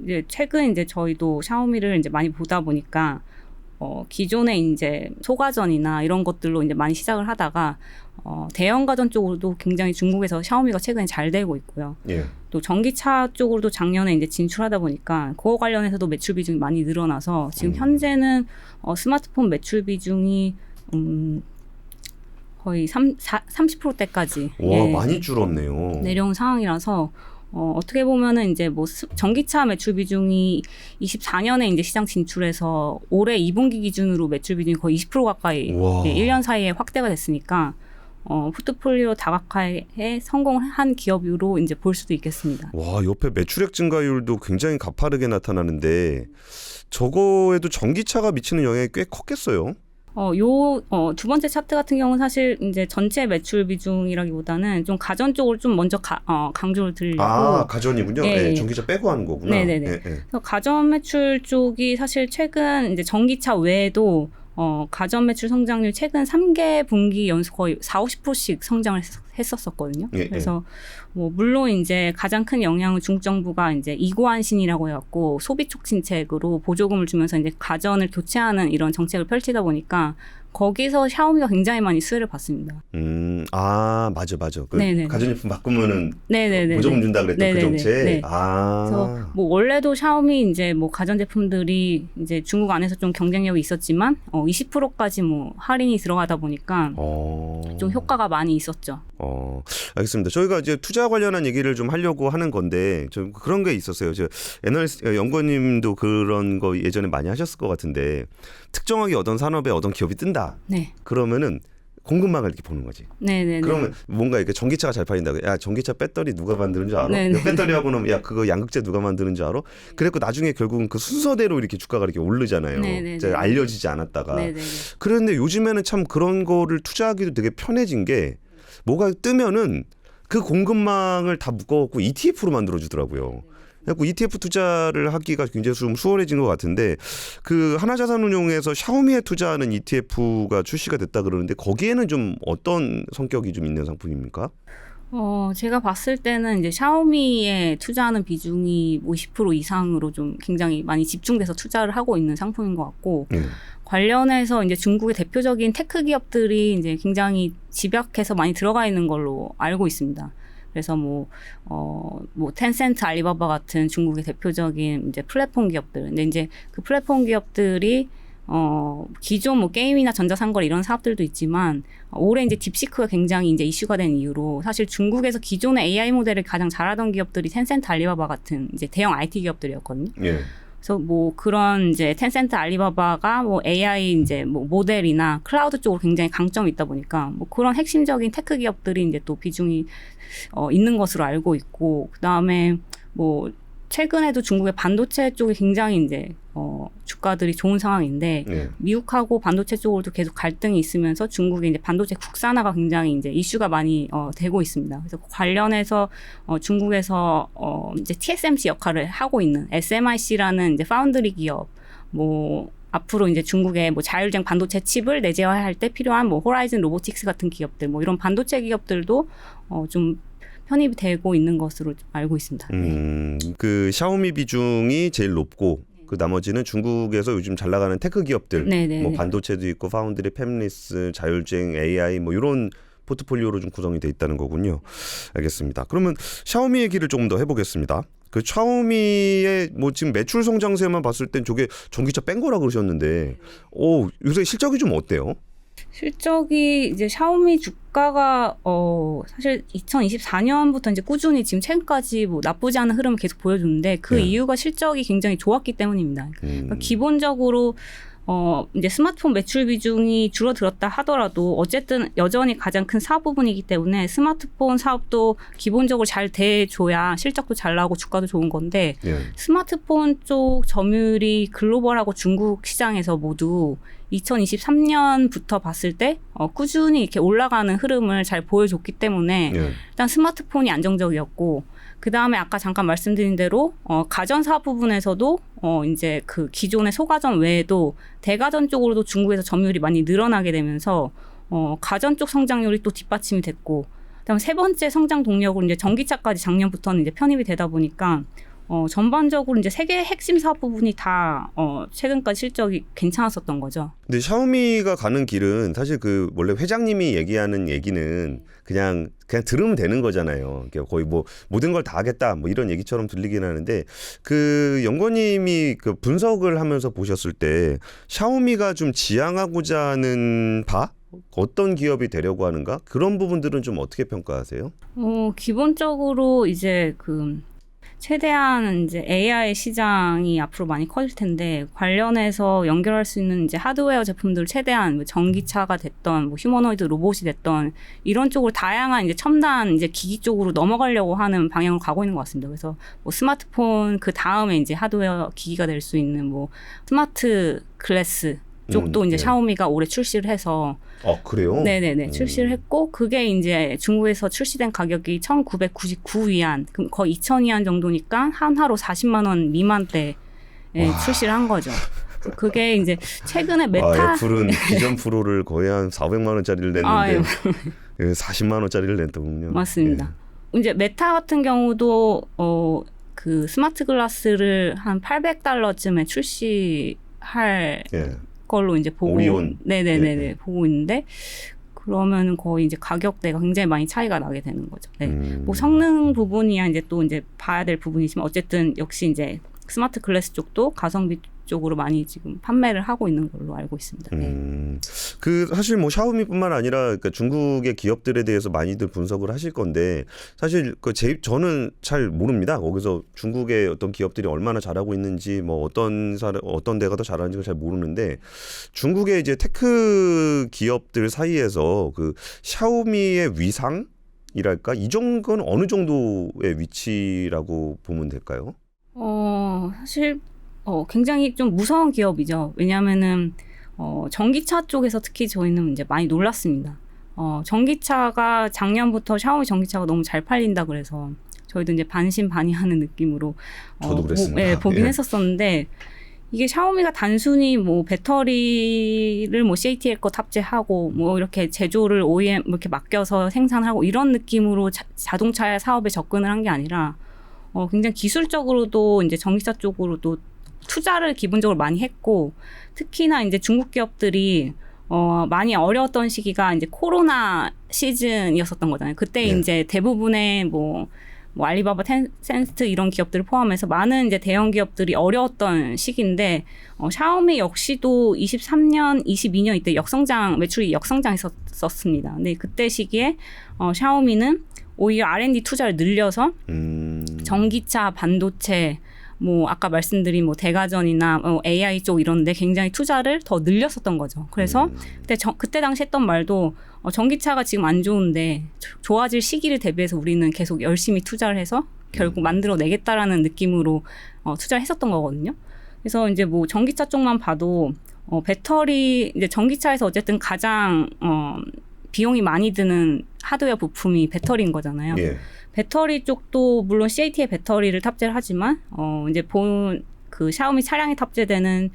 이제 최근 이제 저희도 샤오미를 이제 많이 보다 보니까 기존에 이제 소가전이나 이런 것들로 이제 많이 시작을 하다가 대형 가전 쪽으로도 굉장히 중국에서 샤오미가 최근에 잘 되고 있고요. 예. 또 전기차 쪽으로도 작년에 이제 진출하다 보니까 그거 관련해서도 매출 비중이 많이 늘어나서 지금 현재는 스마트폰 매출 비중이 거의 30%대까지 와 많이 줄었네요. 내려온 상황이라서 어떻게 보면은 이제 뭐 전기차 매출 비중이 24년에 이제 시장 진출해서 올해 2분기 기준으로 매출 비중이 거의 20% 가까이 1년 사이에 확대가 됐으니까 포트폴리오 다각화에 성공한 기업으로 이제 볼 수도 있겠습니다. 와 옆에 매출액 증가율도 굉장히 가파르게 나타나는데 저거에도 전기차가 미치는 영향이 꽤 컸겠어요. 두 번째 차트 같은 경우는 사실 이제 전체 매출 비중이라기보다는 좀 가전 쪽으로 좀 먼저 강조를 드리려고. 아, 가전이군요. 예, 예, 전기차 빼고 하는 거구나. 네네네. 예, 예. 그래서 가전 매출 쪽이 사실 최근 이제 전기차 외에도 가전 매출 성장률 최근 3개 분기 연속 거의 40~50%씩 성장을 했었거든요. 예, 그래서 뭐 물론 이제 가장 큰 영향은 중국 정부가 이제 이구안신이라고 해갖고 소비 촉진책으로 보조금을 주면서 이제 가전을 교체하는 이런 정책을 펼치다 보니까 거기서 샤오미가 굉장히 많이 수혜를 받습니다. 아 맞아. 그 네네네. 가전제품 바꾸면은 네네네. 보조금 준다 그랬던 그 네네네. 정책. 네. 아. 그래서 뭐 원래도 샤오미 이제 뭐 가전 제품들이 이제 중국 안에서 좀 경쟁력이 있었지만 20%까지 뭐 할인이 들어가다 보니까 좀 효과가 많이 있었죠. 알겠습니다. 저희가 이제 투자 관련한 얘기를 좀 하려고 하는 건데 좀 그런 게 있었어요. 저 애널리스트 연구원님도 그런 거 예전에 많이 하셨을 것 같은데 특정하게 어떤 산업에 어떤 기업이 뜬다. 네. 그러면은 공급망을 이렇게 보는 거지. 네네네. 그러면 뭔가 이렇게 전기차가 잘 팔린다. 야 전기차 배터리 누가 만드는 줄 알아? 네네. 배터리하고는 야 그거 양극재 누가 만드는 줄 알아? 그랬고 나중에 결국은 그 순서대로 이렇게 주가가 이렇게 오르잖아요. 네네네. 이제 알려지지 않았다가. 네네네. 그런데 요즘에는 참 그런 거를 투자하기도 되게 편해진 게 뭐가 뜨면은 그 공급망을 다 묶어갖고 ETF로 만들어주더라고요. 그래서 ETF 투자를 하기가 굉장히 좀 수월해진 것 같은데 그 하나자산운용에서 샤오미에 투자하는 ETF가 출시가 됐다 그러는데 거기에는 좀 어떤 성격이 좀 있는 상품입니까? 제가 봤을 때는 이제 샤오미에 투자하는 비중이 50% 이상으로 좀 굉장히 많이 집중돼서 투자를 하고 있는 상품인 것 같고 관련해서 이제 중국의 대표적인 테크 기업들이 이제 굉장히 집약해서 많이 들어가 있는 걸로 알고 있습니다. 그래서 뭐 텐센트, 알리바바 같은 중국의 대표적인 이제 플랫폼 기업들. 근데 이제 그 플랫폼 기업들이 기존 뭐 게임이나 전자상거래 이런 사업들도 있지만 올해 이제 딥시크가 굉장히 이제 이슈가 된 이유로 사실 중국에서 기존의 AI 모델을 가장 잘하던 기업들이 텐센트, 알리바바 같은 이제 대형 IT 기업들이었거든요. 예. 그래서 뭐 그런 이제 텐센트, 알리바바가 뭐 AI 이제 뭐 모델이나 클라우드 쪽으로 굉장히 강점이 있다 보니까 뭐 그런 핵심적인 테크 기업들이 이제 또 비중이 있는 것으로 알고 있고 그다음에 뭐 최근에도 중국의 반도체 쪽이 굉장히 이제 주가들이 좋은 상황인데 예. 미국하고 반도체 쪽으로도 계속 갈등이 있으면서 중국의 이제 반도체 국산화가 굉장히 이제 이슈가 많이 되고 있습니다. 그래서 관련해서 중국에서 이제 TSMC 역할을 하고 있는 SMIC라는 이제 파운드리 기업 뭐 앞으로 이제 중국의 뭐 자율주행 반도체 칩을 내재화할 때 필요한 뭐 호라이즌 로보틱스 같은 기업들 뭐 이런 반도체 기업들도 좀 편입이 되고 있는 것으로 알고 있습니다. 그 샤오미 비중이 제일 높고 그 나머지는 중국에서 요즘 잘 나가는 테크 기업들, 네네. 뭐 반도체도 있고 파운드리, 팹리스, 자율주행, AI 뭐 이런 포트폴리오로 좀 구성이 돼 있다는 거군요. 알겠습니다. 그러면 샤오미 얘기를 조금 더 해보겠습니다. 그 샤오미의 뭐 지금 매출 성장세만 봤을 땐 저게 전기차 뺀 거라 그러셨는데, 요새 실적이 좀 어때요? 실적이 이제 샤오미 주가가 사실 2024년부터 이제 꾸준히 지금 최근까지 뭐 나쁘지 않은 흐름을 계속 보여주는데 그 네. 이유가 실적이 굉장히 좋았기 때문입니다. 그러니까 기본적으로 이제 스마트폰 매출 비중이 줄어들었다 하더라도 어쨌든 여전히 가장 큰 사업 부분이기 때문에 스마트폰 사업도 기본적으로 잘 돼줘야 실적도 잘 나오고 주가도 좋은 건데 예. 스마트폰 쪽 점유율이 글로벌하고 중국 시장에서 모두 2023년부터 봤을 때 꾸준히 이렇게 올라가는 흐름을 잘 보여줬기 때문에 예. 일단 스마트폰이 안정적이었고 그 다음에 아까 잠깐 말씀드린 대로 가전 사업 부분에서도 이제 그 기존의 소가전 외에도 대가전 쪽으로도 중국에서 점유율이 많이 늘어나게 되면서 가전 쪽 성장률이 또 뒷받침이 됐고 그다음에 세 번째 성장 동력으로 이제 전기차까지 작년부터는 이제 편입이 되다 보니까 전반적으로 이제 세 개의 핵심 사업 부분이 다 최근까지 실적이 괜찮았었던 거죠. 근데 샤오미가 가는 길은 사실 그 원래 회장님이 얘기하는 얘기는 그냥 들으면 되는 거잖아요. 거의 뭐 모든 걸 다 하겠다 뭐 이런 얘기처럼 들리긴 하는데 그 연구원님이 그 분석을 하면서 보셨을 때 샤오미가 좀 지향하고자 하는 바? 어떤 기업이 되려고 하는가? 그런 부분들은 좀 어떻게 평가하세요? 기본적으로 이제 최대한 이제 AI 시장이 앞으로 많이 커질 텐데 관련해서 연결할 수 있는 이제 하드웨어 제품들을 최대한 뭐 전기차가 됐던 뭐 휴머노이드 로봇이 됐던 이런 쪽으로 다양한 이제 첨단 이제 기기 쪽으로 넘어가려고 하는 방향으로 가고 있는 것 같습니다. 그래서 뭐 스마트폰 그 다음에 이제 하드웨어 기기가 될 수 있는 뭐 스마트 글래스 쪽도 이제 예. 샤오미가 올해 출시를 해서 그래요? 네네네 출시를 했고 그게 이제 중국에서 출시된 가격이 1,999위안 그럼 거의 2,000위안 정도니까 한화로 40만 원 미만대에 출시를 한 거죠. 그게 이제 최근에 메타 애플은 기존 프로를 거의 한 400만 원짜리를 냈는데 40만 원짜리를 냈더군요. 맞습니다. 이제 메타 같은 경우도 그 스마트 글라스를 한 $800쯤에 출시할 걸로 이제 보고 오리온. 네네네네 보고 있는데 그러면 거의 이제 가격대가 굉장히 많이 차이가 나게 되는 거죠. 네. 뭐 성능 부분이야 이제 또 이제 봐야 될 부분이지만 어쨌든 역시 이제 스마트 글래스 쪽도 가성비 쪽으로 많이 지금 판매를 하고 있는 걸로 알고 있습니다. 네. 그 사실 뭐 샤오미뿐만 아니라 그러니까 중국의 기업들에 대해서 많이들 분석을 하실 건데 사실 저는 잘 모릅니다. 거기서 중국의 어떤 기업들이 얼마나 잘하고 있는지 뭐 어떤 데가 더 잘하는지 잘 모르는데 중국의 이제 테크 기업들 사이에서 그 샤오미의 위상이랄까 이 정도는 어느 정도의 위치라고 보면 될까요? 사실 굉장히 좀 무서운 기업이죠. 왜냐하면은 전기차 쪽에서 특히 저희는 이제 많이 놀랐습니다. 전기차가 작년부터 샤오미 전기차가 너무 잘 팔린다 그래서 저희도 이제 반신반의하는 느낌으로 저도 그랬습니다. 보긴 했었었는데 이게 샤오미가 단순히 뭐 배터리를 뭐 CATL 거 탑재하고 뭐 이렇게 제조를 OEM 이렇게 맡겨서 생산하고 이런 느낌으로 자동차 사업에 접근을 한 게 아니라 굉장히 기술적으로도 이제 전기차 쪽으로도 투자를 기본적으로 많이 했고 특히나 이제 중국 기업들이 많이 어려웠던 시기가 이제 코로나 시즌이었었던 거잖아요. 그때 이제 대부분의 뭐 알리바바, 텐센트 이런 기업들을 포함해서 많은 이제 대형 기업들이 어려웠던 시기인데 샤오미 역시도 23년, 22년 이때 매출이 역성장했었습니다. 근데 그때 시기에 샤오미는 오히려 R&D 투자를 늘려서 전기차, 반도체, 뭐 아까 말씀드린 뭐 대가전이나 AI 쪽 이런데 굉장히 투자를 더 늘렸었던 거죠. 그래서 그때 당시 했던 말도 전기차가 지금 안 좋은데 좋아질 시기를 대비해서 우리는 계속 열심히 투자를 해서 결국 만들어내겠다라는 느낌으로 투자를 했었던 거거든요. 그래서 이제 뭐 전기차 쪽만 봐도 배터리 이제 전기차에서 어쨌든 가장 비용이 많이 드는 하드웨어 부품이 배터리인 거잖아요. 예. 배터리 쪽도 물론 CAT의 배터리를 탑재를 하지만 이제 그 샤오미 차량에 탑재되는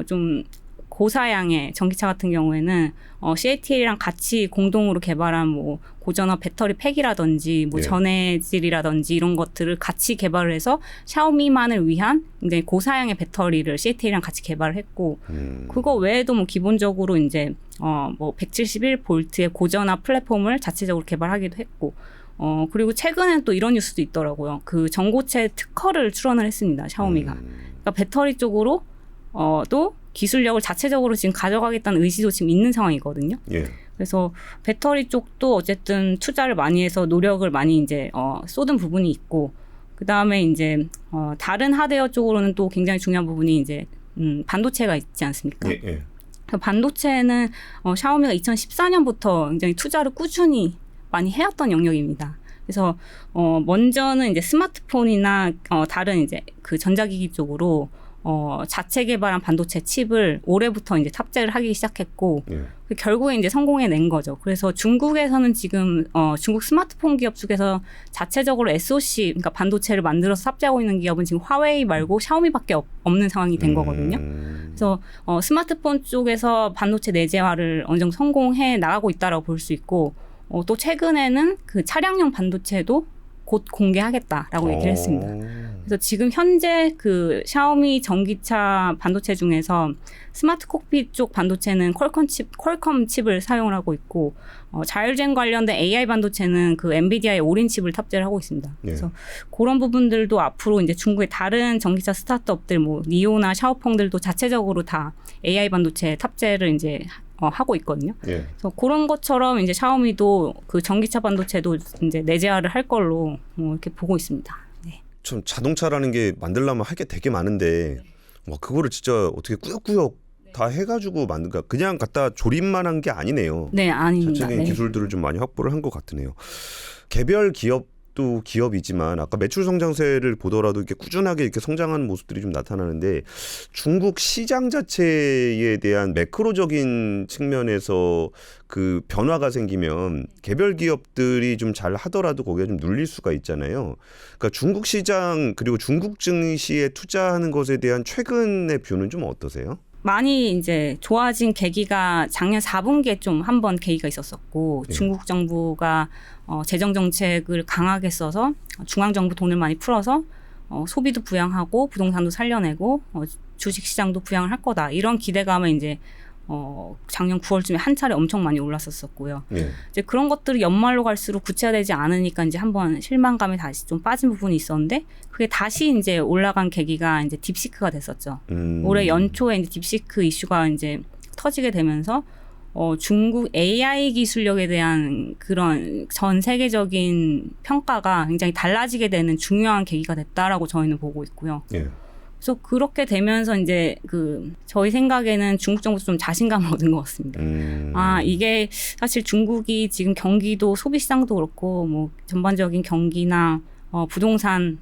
좀 고사양의 전기차 같은 경우에는 CATL이랑 같이 공동으로 개발한 뭐 고전압 배터리 팩이라든지 뭐 예. 전해질이라든지 이런 것들을 같이 개발을 해서 샤오미만을 위한 이제 고사양의 배터리를 CATL이랑 같이 개발을 했고 그거 외에도 뭐 기본적으로 이제 뭐 171V의 고전압 플랫폼을 자체적으로 개발하기도 했고 그리고 최근엔 또 이런 뉴스도 있더라고요. 그 전고체 특허를 출원을 했습니다. 샤오미가. 그러니까 배터리 쪽으로 또 기술력을 자체적으로 지금 가져가겠다는 의지도 지금 있는 상황이거든요. 예. 그래서 배터리 쪽도 어쨌든 투자를 많이 해서 노력을 많이 이제 쏟은 부분이 있고 그 다음에 이제 다른 하드웨어 쪽으로는 또 굉장히 중요한 부분이 이제 반도체가 있지 않습니까? 예. 예. 반도체는 샤오미가 2014년부터 굉장히 투자를 꾸준히 많이 해왔던 영역입니다. 그래서 먼저는 이제 스마트폰이나 다른 이제 그 전자기기 쪽으로 자체 개발한 반도체 칩을 올해부터 이제 탑재를 하기 시작했고 예. 결국에 이제 성공해낸 거죠. 그래서 중국에서는 지금 중국 스마트폰 기업 중에서 자체적으로 SoC 그러니까 반도체를 만들어서 탑재하고 있는 기업은 지금 화웨이 말고 샤오미밖에 없는 상황이 된 거거든요. 그래서 스마트폰 쪽에서 반도체 내재화를 어느 정도 성공해 나가고 있다라고 볼 수 있고 또 최근에는 그 차량용 반도체도 곧 공개하겠다라고 얘기를 했습니다. 그래서 지금 현재 그 샤오미 전기차 반도체 중에서 스마트 콕핏 쪽 반도체는 퀄컴 칩을 사용을 하고 있고 자율주행 관련된 AI 반도체는 그 엔비디아의 오린 칩을 탑재를 하고 있습니다. 그래서 그런 부분들도 앞으로 이제 중국의 다른 전기차 스타트업들 뭐 니오나 샤오펑들도 자체적으로 다 AI 반도체 탑재를 이제 하고 있거든요. 예. 그래서 그런 것처럼 이제 샤오미도 그 전기차 반도체도 이제 내재화를 할 걸로 이렇게 보고 있습니다. 네. 참 자동차라는 게 만들려면 할 게 되게 많은데 와 그거를 진짜 어떻게 꾸역꾸역 다 해가지고 만든가 그냥 갖다 조립만 한 게 아니네요. 네, 아닙니다. 자체적인 네. 기술들을 좀 많이 확보를 한 것 같으네요. 개별 기업도 기업이지만 아까 매출 성장세를 보더라도 이렇게 꾸준하게 이렇게 성장하는 모습들이 좀 나타나는데 중국 시장 자체에 대한 매크로적인 측면에서 그 변화가 생기면 개별 기업들이 좀 잘 하더라도 거기에 좀 눌릴 수가 있잖아요. 그러니까 중국 시장 그리고 중국 증시에 투자하는 것에 대한 최근의 뷰는 좀 어떠세요? 많이 이제 좋아진 계기가 작년 4분기에 좀 한 번 계기가 있었었고 중국 정부가 재정 정책을 강하게 써서 중앙 정부 돈을 많이 풀어서 소비도 부양하고 부동산도 살려내고 주식 시장도 부양을 할 거다 이런 기대감에 이제 작년 9월쯤에 한 차례 엄청 많이 올랐었고요. 예. 이제 그런 것들이 연말로 갈수록 구체화되지 않으니까 이제 한번 실망감에 다시 좀 빠진 부분이 있었는데 그게 다시 이제 올라간 계기가 이제 딥시크가 됐었죠. 올해 연초에 이제 딥시크 이슈가 이제 터지게 되면서 중국 AI 기술력에 대한 그런 전 세계적인 평가가 굉장히 달라지게 되는 중요한 계기가 됐다라고 저희는 보고 있고요. 예. 그래서 그렇게 되면서 이제 그 저희 생각에는 중국 정부도 좀 자신감을 얻은 것 같습니다. 이게 사실 중국이 지금 경기도 소비 시장도 그렇고 뭐 전반적인 경기나 부동산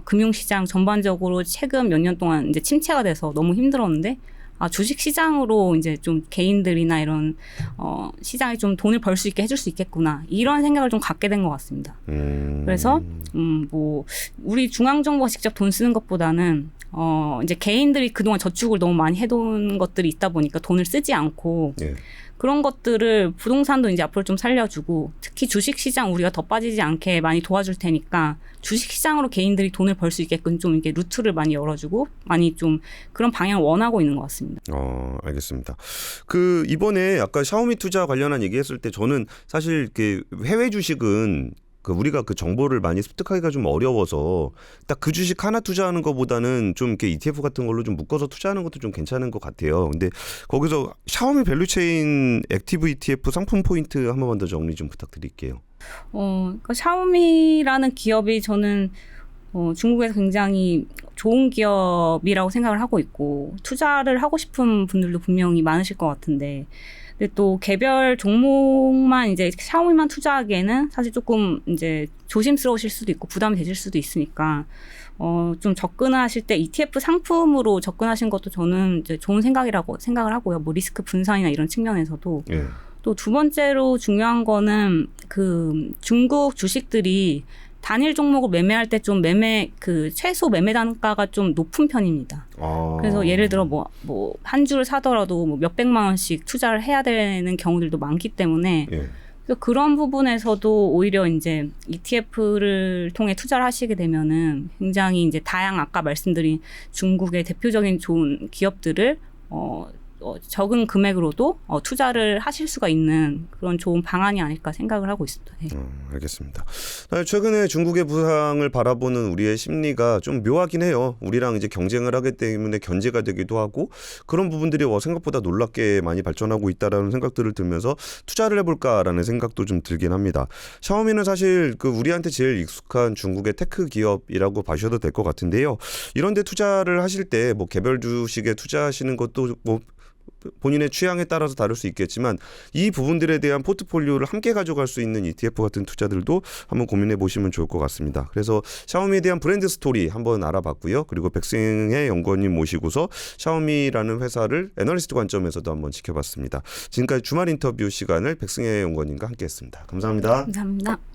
금융시장 전반적으로 최근 몇 년 동안 이제 침체가 돼서 너무 힘들었는데 주식 시장으로 이제 좀 개인들이나 이런 시장에 좀 돈을 벌 수 있게 해줄 수 있겠구나 이런 생각을 좀 갖게 된 것 같습니다. 그래서 뭐 우리 중앙 정부가 직접 돈 쓰는 것보다는 이제 개인들이 그동안 저축을 너무 많이 해둔 것들이 있다 보니까 돈을 쓰지 않고 예. 그런 것들을 부동산도 이제 앞으로 좀 살려주고 특히 주식 시장 우리가 더 빠지지 않게 많이 도와줄 테니까 주식 시장으로 개인들이 돈을 벌 수 있게끔 좀 이렇게 루트를 많이 열어주고 많이 좀 그런 방향을 원하고 있는 것 같습니다. 알겠습니다. 그 이번에 아까 샤오미 투자 관련한 얘기했을 때 저는 사실 그 해외 주식은 그 우리가 그 정보를 많이 습득하기가 좀 어려워서 딱 그 주식 하나 투자하는 것보다는 좀 이렇게 ETF 같은 걸로 좀 묶어서 투자하는 것도 좀 괜찮은 것 같아요. 근데 거기서 샤오미 밸류체인 액티브 ETF 상품 포인트 한 번만 더 정리 좀 부탁드릴게요. 그러니까 샤오미라는 기업이 저는 중국에서 굉장히 좋은 기업이라고 생각을 하고 있고 투자를 하고 싶은 분들도 분명히 많으실 것 같은데 근데 또 개별 종목만 이제 샤오미만 투자하기에는 사실 조금 이제 조심스러우실 수도 있고 부담이 되실 수도 있으니까 좀 접근하실 때 ETF 상품으로 접근하신 것도 저는 이제 좋은 생각이라고 생각을 하고요. 뭐 리스크 분산이나 이런 측면에서도 예. 또 두 번째로 중요한 거는 그 중국 주식들이 단일 종목을 매매할 때 좀 최소 매매 단가가 좀 높은 편입니다. 그래서 예를 들어 뭐 한 주를 사더라도 뭐 몇백만 원씩 투자를 해야 되는 경우들도 많기 때문에 예. 그래서 그런 부분에서도 오히려 이제 ETF를 통해 투자를 하시게 되면은 굉장히 이제 아까 말씀드린 중국의 대표적인 좋은 기업들을 적은 금액으로도 투자를 하실 수가 있는 그런 좋은 방안이 아닐까 생각을 하고 있습니다. 네. 알겠습니다. 최근에 중국의 부상을 바라보는 우리의 심리가 좀 묘하긴 해요. 우리랑 이제 경쟁을 하기 때문에 견제가 되기도 하고 그런 부분들이 생각보다 놀랍게 많이 발전하고 있다라는 생각들을 들면서 투자를 해볼까라는 생각도 좀 들긴 합니다. 샤오미는 사실 그 우리한테 제일 익숙한 중국의 테크 기업이라고 봐주셔도 될 것 같은데요. 이런데 투자를 하실 때 뭐 개별 주식에 투자하시는 것도 뭐 본인의 취향에 따라서 다를 수 있겠지만 이 부분들에 대한 포트폴리오를 함께 가져갈 수 있는 ETF 같은 투자들도 한번 고민해 보시면 좋을 것 같습니다. 그래서 샤오미에 대한 브랜드 스토리 한번 알아봤고요. 그리고 백승혜 연구원님 모시고서 샤오미라는 회사를 애널리스트 관점에서도 한번 지켜봤습니다. 지금까지 주말 인터뷰 시간을 백승혜 연구원님과 함께했습니다. 감사합니다. 감사합니다.